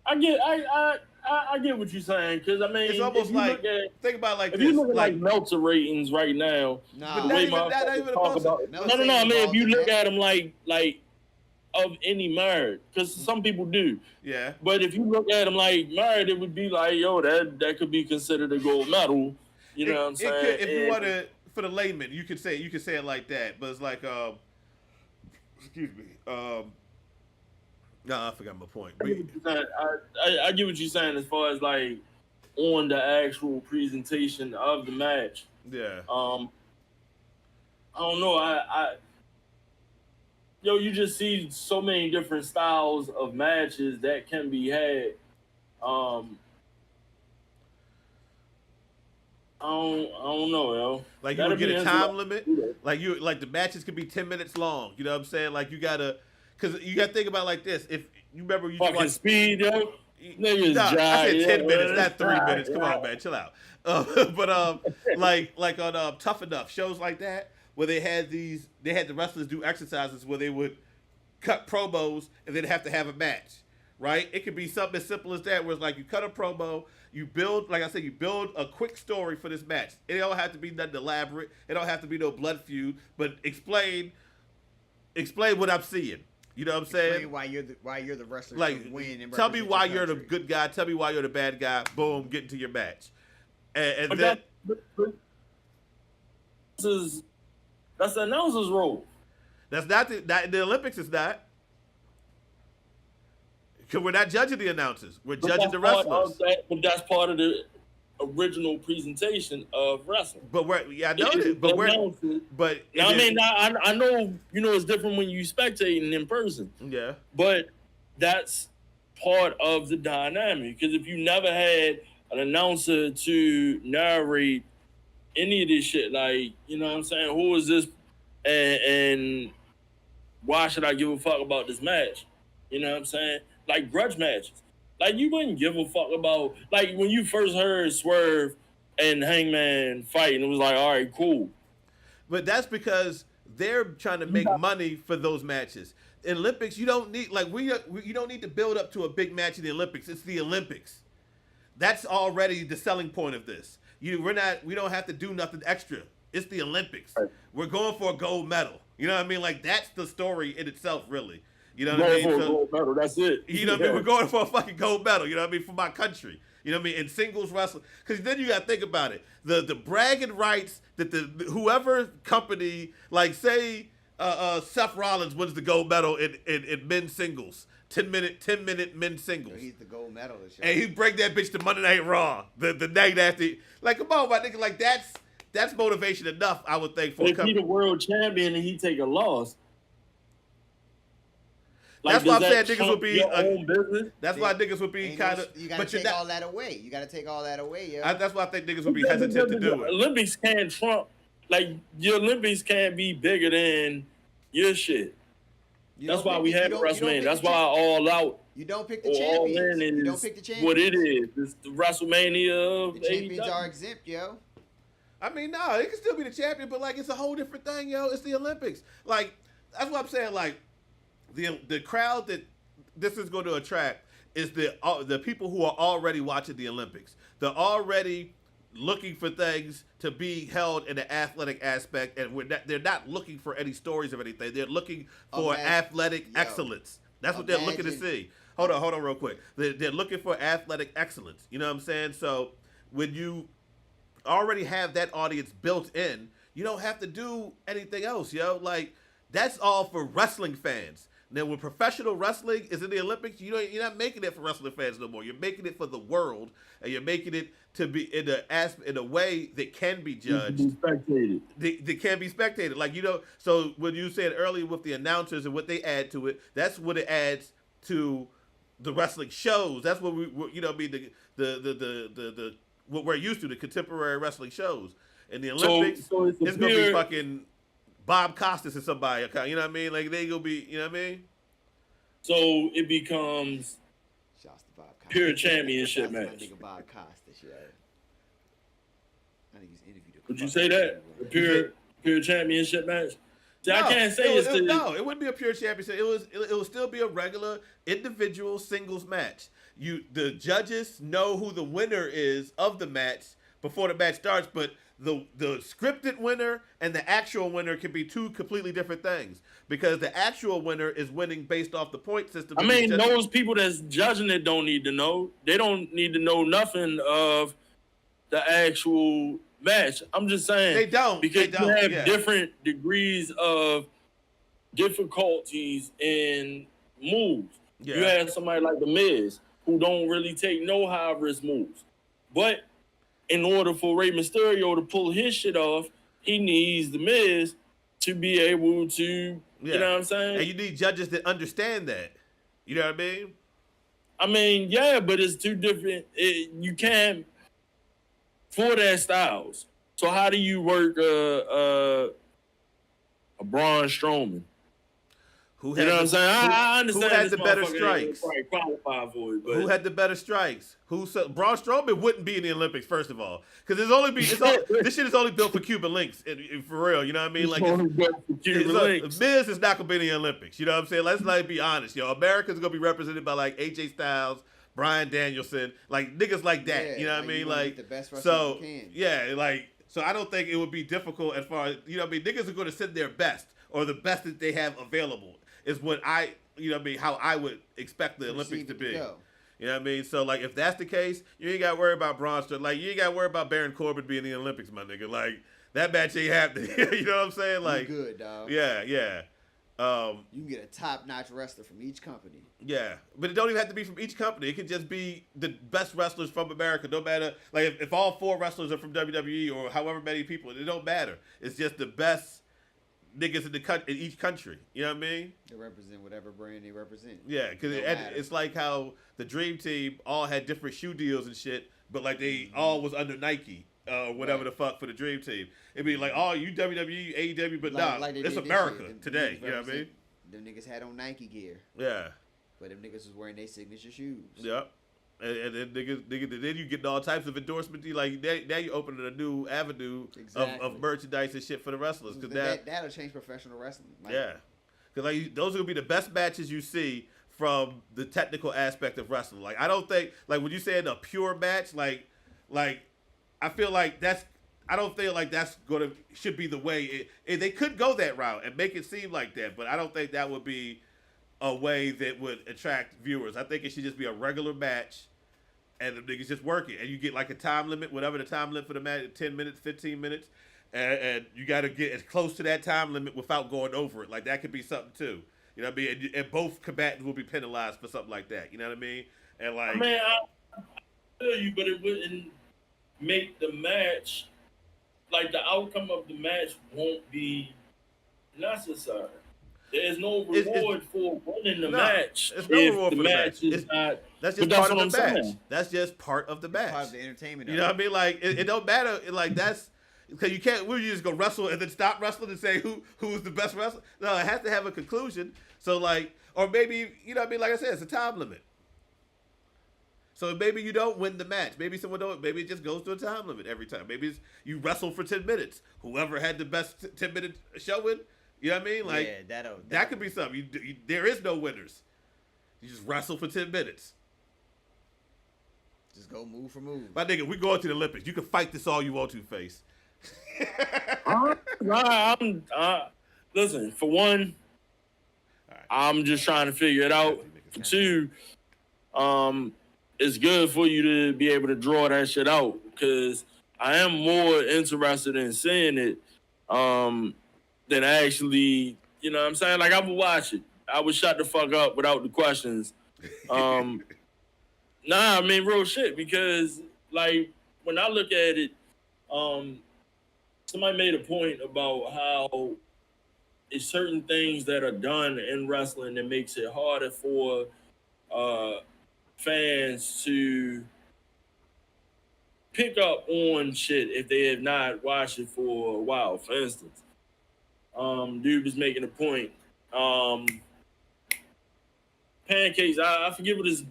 I get what you're saying, because I mean, it's almost like think about it like if this. you look at like Meltzer ratings right now, but not even talk about, no. I mean, if you look at them like of any merit, because some people do. Yeah. But if you look at them like merit, it would be like, yo, that could be considered a gold medal. You know what I'm saying? If you want to. For the layman, you could say it like that, but it's like, excuse me, no, I forgot my point. I get what you're saying as far as like on the actual presentation of the match. Yeah. I don't know. You just see so many different styles of matches that can be had. I don't know, yo. Like you would get a time limit. Like the matches could be 10 minutes long. You know what I'm saying? Like you gotta think about it like this. If you remember, you fucking speed, yo. Niggas I said 10 minutes, not 3 minutes. Come on, man, chill out. But like on Tough Enough shows like that, where they had the wrestlers do exercises where they would cut promos and then have to have a match. Right? It could be something as simple as that, where it's like you cut a promo. You build, like I said, you build a quick story for this match. It don't have to be nothing elaborate. It don't have to be no blood feud, but explain what I'm seeing. You know what I'm saying? Explain why you're the wrestler. Like, win and tell me why you're the good guy. Tell me why you're the bad guy. Boom, get into your match. And then that's the announcer's role. That's not the Olympics. Is not. Because we're not judging the announcers. We're judging the wrestlers. But that's part of the original presentation of wrestling. But I know that. But I mean, I know, it's different when you spectating in person. Yeah. But that's part of the dynamic. Because if you never had an announcer to narrate any of this shit, like, you know what I'm saying? Who is this? And why should I give a fuck about this match? You know what I'm saying? Like grudge matches. Like you wouldn't give a fuck about, like when you first heard Swerve and Hangman fight, and it was like, all right, cool. But that's because they're trying to make money for those matches. In Olympics, you don't need you don't need to build up to a big match in the Olympics. It's the Olympics. That's already the selling point of this. We don't have to do nothing extra. It's the Olympics. Right. We're going for a gold medal. You know what I mean? Like that's the story in itself, really. You know what I mean? For a gold medal, that's it. You know what I mean? We're going for a fucking gold medal. You know what I mean? For my country. You know what I mean? In singles wrestling, because then you got to think about it. The bragging rights that whoever company, like say Seth Rollins wins the gold medal in men's singles. 10-minute men's singles. So he's the gold medalist. And he break that bitch to Monday Night Raw. The night after. Like, come on, my nigga. Like that's motivation enough, I would think, for if he the world champion and he take a loss. Like, that's why I'm saying niggas would be. Own business? That's why niggas would be kind of. You gotta take all that away. You gotta take all that away, yo. That's why I think niggas would be hesitant to do it. Olympics can't trump. Like your Olympics can't be bigger than your shit. That's why we have WrestleMania. That's why All Out. You don't pick the champions. You don't pick the champions. What it is. It's the WrestleMania. The champions are exempt, yo. I mean, no, it can still be the champion, but like it's a whole different thing, yo. It's the Olympics. Like that's what I'm saying. Like the crowd that this is going to attract is the people who are already watching the Olympics. They're already looking for things to be held in an athletic aspect, and they're not looking for any stories of anything. They're looking for athletic excellence. That's what they're looking to see. Hold on real quick. They're looking for athletic excellence. You know what I'm saying? So when you already have that audience built in, you don't have to do anything else, yo. Like that's all for wrestling fans. Now, when professional wrestling is in the Olympics, you're not making it for wrestling fans no more. You're making it for the world, and you're making it to be in a way that can be judged. Spectated. They can be spectated. Like, so when you said earlier with the announcers and what they add to it, that's what it adds to the wrestling shows. That's what we you know what I mean the what we're used to, the contemporary wrestling shows. In the Olympics, So it's gonna be fucking Bob Costas or somebody. You know what I mean? Like they gonna be, you know what I mean? So it becomes Shouts to Bob Costas. pure championship Shouts to my match. nigga Bob Costas, yeah. I think he's interviewed. Would you say that? A pure championship match? See, I can't say no, it wouldn't be a pure championship. It would still be a regular individual singles match. The judges know who the winner is of the match before the match starts, but the scripted winner and the actual winner can be two completely different things, because the actual winner is winning based off the point system. I mean, those people that's judging it don't need to know. They don't need to know nothing of the actual match. I'm just saying they don't, because you have different degrees of difficulties in moves. Yeah. You have somebody like The Miz who don't really take no high risk moves, but in order for Rey Mysterio to pull his shit off, he needs The Miz to be able to, you know what I'm saying? And you need judges that understand that. You know what I mean? I mean, yeah, but it's two different. You can't for their styles. So how do you work a Braun Strowman? Who you know what I'm saying? I understand. Who had the better strikes? Qualify for it, but who had the better strikes? Braun Strowman wouldn't be in the Olympics, first of all, because this shit is only built for Cuban links, for real. You know what I mean? Like, Miz is not gonna be in the Olympics. You know what I'm saying? Let's be honest, yo. America's gonna be represented by like AJ Styles, Bryan Danielson, like niggas like that. Yeah, you know what I mean? Like, the best so you can. yeah, like, so I don't think it would be difficult as far as, you know what I mean? Niggas are gonna send their best or the best that they have available. Is what you know what I mean, how I would expect the Olympics to be. You know what I mean? So, like, if that's the case, you ain't got to worry about Braun Strowman. Like, you ain't got to worry about Baron Corbin being in the Olympics, my nigga. Like, that match ain't happening. You know what I'm saying? Like, you good, dog. Yeah. You can get a top-notch wrestler from each company. Yeah, but it don't even have to be from each company. It could just be the best wrestlers from America. No matter, like, if all 4 wrestlers are from WWE or however many people, it don't matter. It's just the best niggas in each country. You know what I mean? They represent whatever brand they represent. Yeah, because it's like how the Dream Team all had different shoe deals and shit, but like they all was under Nike, whatever the fuck for the Dream Team. It'd be like, oh, you WWE, AEW, but it's America today. You know what I mean? Them niggas had on Nike gear. Yeah. But them niggas was wearing their signature shoes. Yep. And then then you getting all types of endorsement. Like now you opening a new avenue of merchandise and shit for the wrestlers. Cause that'll change professional wrestling. Like, yeah, because like those will be the best matches you see from the technical aspect of wrestling. Like I don't think like when you say a pure match, like I feel like I don't feel like that's should be the way. They could go that route and make it seem like that, but I don't think that would be a way that would attract viewers. I think it should just be a regular match. And the niggas just work it. And you get like a time limit, whatever the time limit for the match, 10 minutes, 15 minutes. And you got to get as close to that time limit without going over it. Like that could be something too. You know what I mean? And both combatants will be penalized for something like that. You know what I mean? And like, man, I feel you, but it wouldn't make the match, like the outcome of the match won't be necessary. There's no reward for winning the match. There's no reward for the match. Is not. That's just part of the match. That's just part of the match. Part of the entertainment. You know what I mean? Like it don't matter. Like that's because you can't. Will you just go wrestle and then stop wrestling and say who's the best wrestler? No, it has to have a conclusion. So like, or maybe you know what I mean? Like I said, it's a time limit. So maybe you don't win the match. Maybe someone don't. Maybe it just goes to a time limit every time. Maybe it's you wrestle for 10 minutes. Whoever had the best 10-minute showing. You know what I mean? Like yeah, that could be something. There is no winners. You just wrestle for 10 minutes. Just go move for move. My nigga, we going to the Olympics. You can fight this all you want to, Face. Listen, for one, I'm just trying to figure it out. For two, it's good for you to be able to draw that shit out because I am more interested in seeing it than actually, you know what I'm saying? Like, I would watch it. I would shut the fuck up without the questions. Nah, I mean, real shit, because, like, when I look at it, somebody made a point about how it's certain things that are done in wrestling that makes it harder for fans to pick up on shit if they have not watched it for a while. For instance, dude was making a point. Pancakes. I forget what his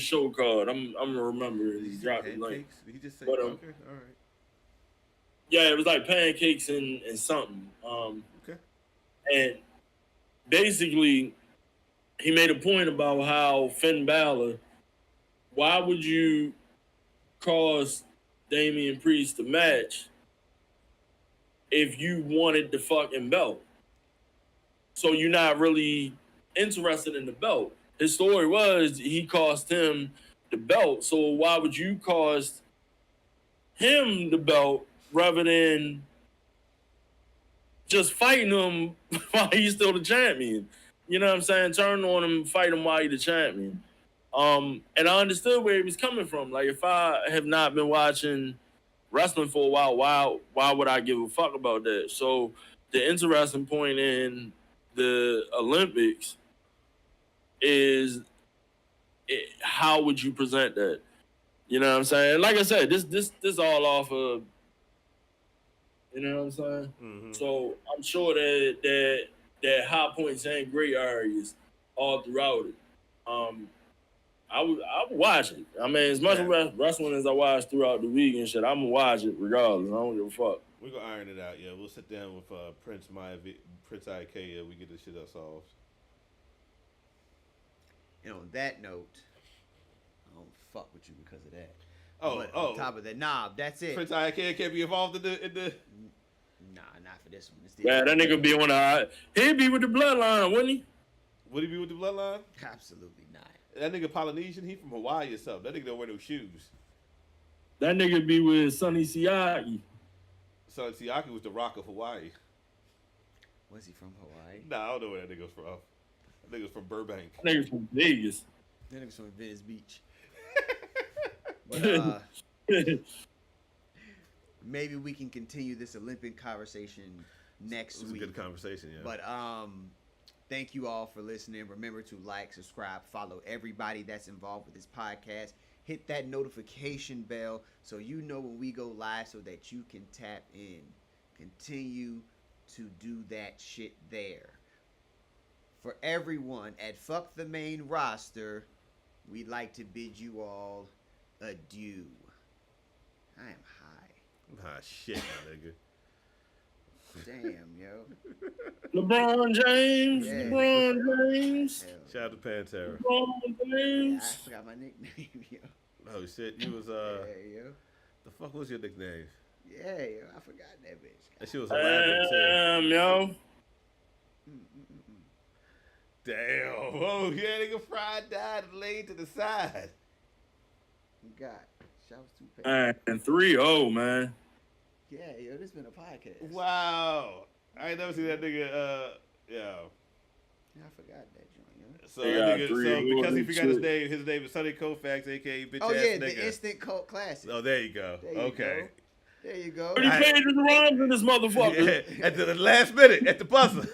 show called. I'm gonna remember it. He's dropping like. Did he just say but, okay? All right. Yeah, it was like pancakes and something. Okay. And basically, he made a point about how Finn Balor. Why would you cause Damian Priest to match if you wanted the fucking belt? So you're not really interested in the belt. His story was he cost him the belt. So why would you cost him the belt rather than just fighting him while he's still the champion? You know what I'm saying? Turn on him, fight him while he's the champion. And I understood where he was coming from. Like, if I have not been watching wrestling for a while, why would I give a fuck about that? So the interesting point in the Olympics is how would you present that? You know what I'm saying? Like I said, this all off of, you know what I'm saying? Mm-hmm. So I'm sure that high points and great areas all throughout it. I would watch it. I mean, as much wrestling as I watch throughout the week and shit, I'm gonna watch it regardless. I don't give a fuck. We're gonna iron it out, yeah. We'll sit down with Prince IK, we get this shit solved. And on that note, I don't fuck with you because of that. But on top of that, nah, that's it. Prince IK can't be involved in the. Nah, not for this one. Yeah, that nigga be on the. He'd be with the bloodline, wouldn't he? Would he be with the bloodline? Absolutely not. That nigga Polynesian, he from Hawaii or something. That nigga don't wear no shoes. That nigga be with Sonny Siaki. Sonny Siaki was the Rock of Hawaii. Was he from Hawaii? Nah, I don't know where that nigga's from. That nigga's from Burbank. That nigga's from Vegas. That nigga's from Venice Beach. But, maybe we can continue this Olympic conversation next week. It was a good conversation, yeah. But thank you all for listening. Remember to like, subscribe, follow everybody that's involved with this podcast. Hit that notification bell so you know when we go live so that you can tap in. Continue to do that shit there. For everyone at Fuck the Main Roster, we'd like to bid you all adieu. I am high. Ah, shit, my nigga. Damn, yo. LeBron James. Yeah. LeBron James. Shout out to Pantera. LeBron James. I forgot my nickname, yo. Oh, shit. You was, Yeah, yo. the fuck was your nickname? Yeah, yo. I forgot that bitch. That shit was elaborate, too. Damn, yo. Damn. Oh, yeah, nigga Fried died and laid to the side. God. Shouts to Pantera. And 3-0, man. Yeah, yo. This been a podcast. Wow. I ain't never seen that nigga, yeah. I forgot that joint, yo. So, They that got nigga, 3 so because he awards, forgot shit. his name is Sonny Koufax, a.k.a. bitch Oh, ass yeah. nigga. The Instant Cult Classic. Oh, there you go. There you Okay. go. There you go. 30 pages of rhymes in this motherfucker. Yeah, at the last minute, at the buzzer.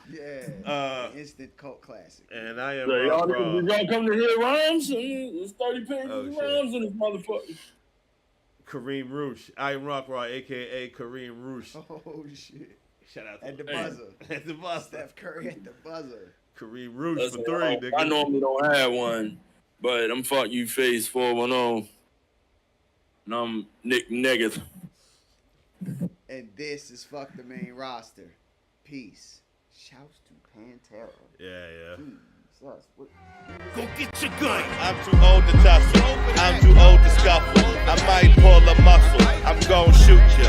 Yeah. Instant Cult Classic. And I am So y'all Rock come to hear rhymes? It's 30 pages Oh, of shit. rhymes in this motherfucker. Kareem Roosh. I am Rock Raw, a.k.a. Kareem Roosh. Oh, shit. Shout out to At the Hey. buzzer. At the buzzer. Steph Curry at the buzzer. Kareem Roosh Listen, for 3, nigga. I normally don't have one, but I'm fuck you face 410. And I'm Nick Negative. And this is Fuck the Main Roster. Peace. Shouts to Pantera. Yeah. Jesus. What? Go get your gun. I'm too old to tussle. I'm too old to scuffle. I might pull a muscle. I'm gon' shoot you.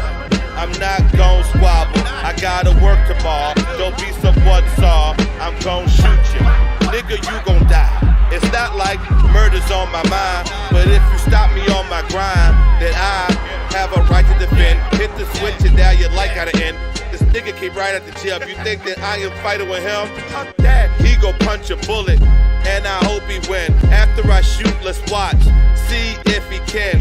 I'm not gon' squabble. I gotta work tomorrow. Don't be someone saw. I'm gon' shoot you. Nigga, you gon' die. It's not like murder's on my mind, but if you stop me on my grind, then I have a right to defend. Hit the switch and now your light gotta end. This nigga came right out the jail. You think that I am fighting with him? Fuck that. He go punch a bullet, and I hope he win. After I shoot, let's watch. See if he can.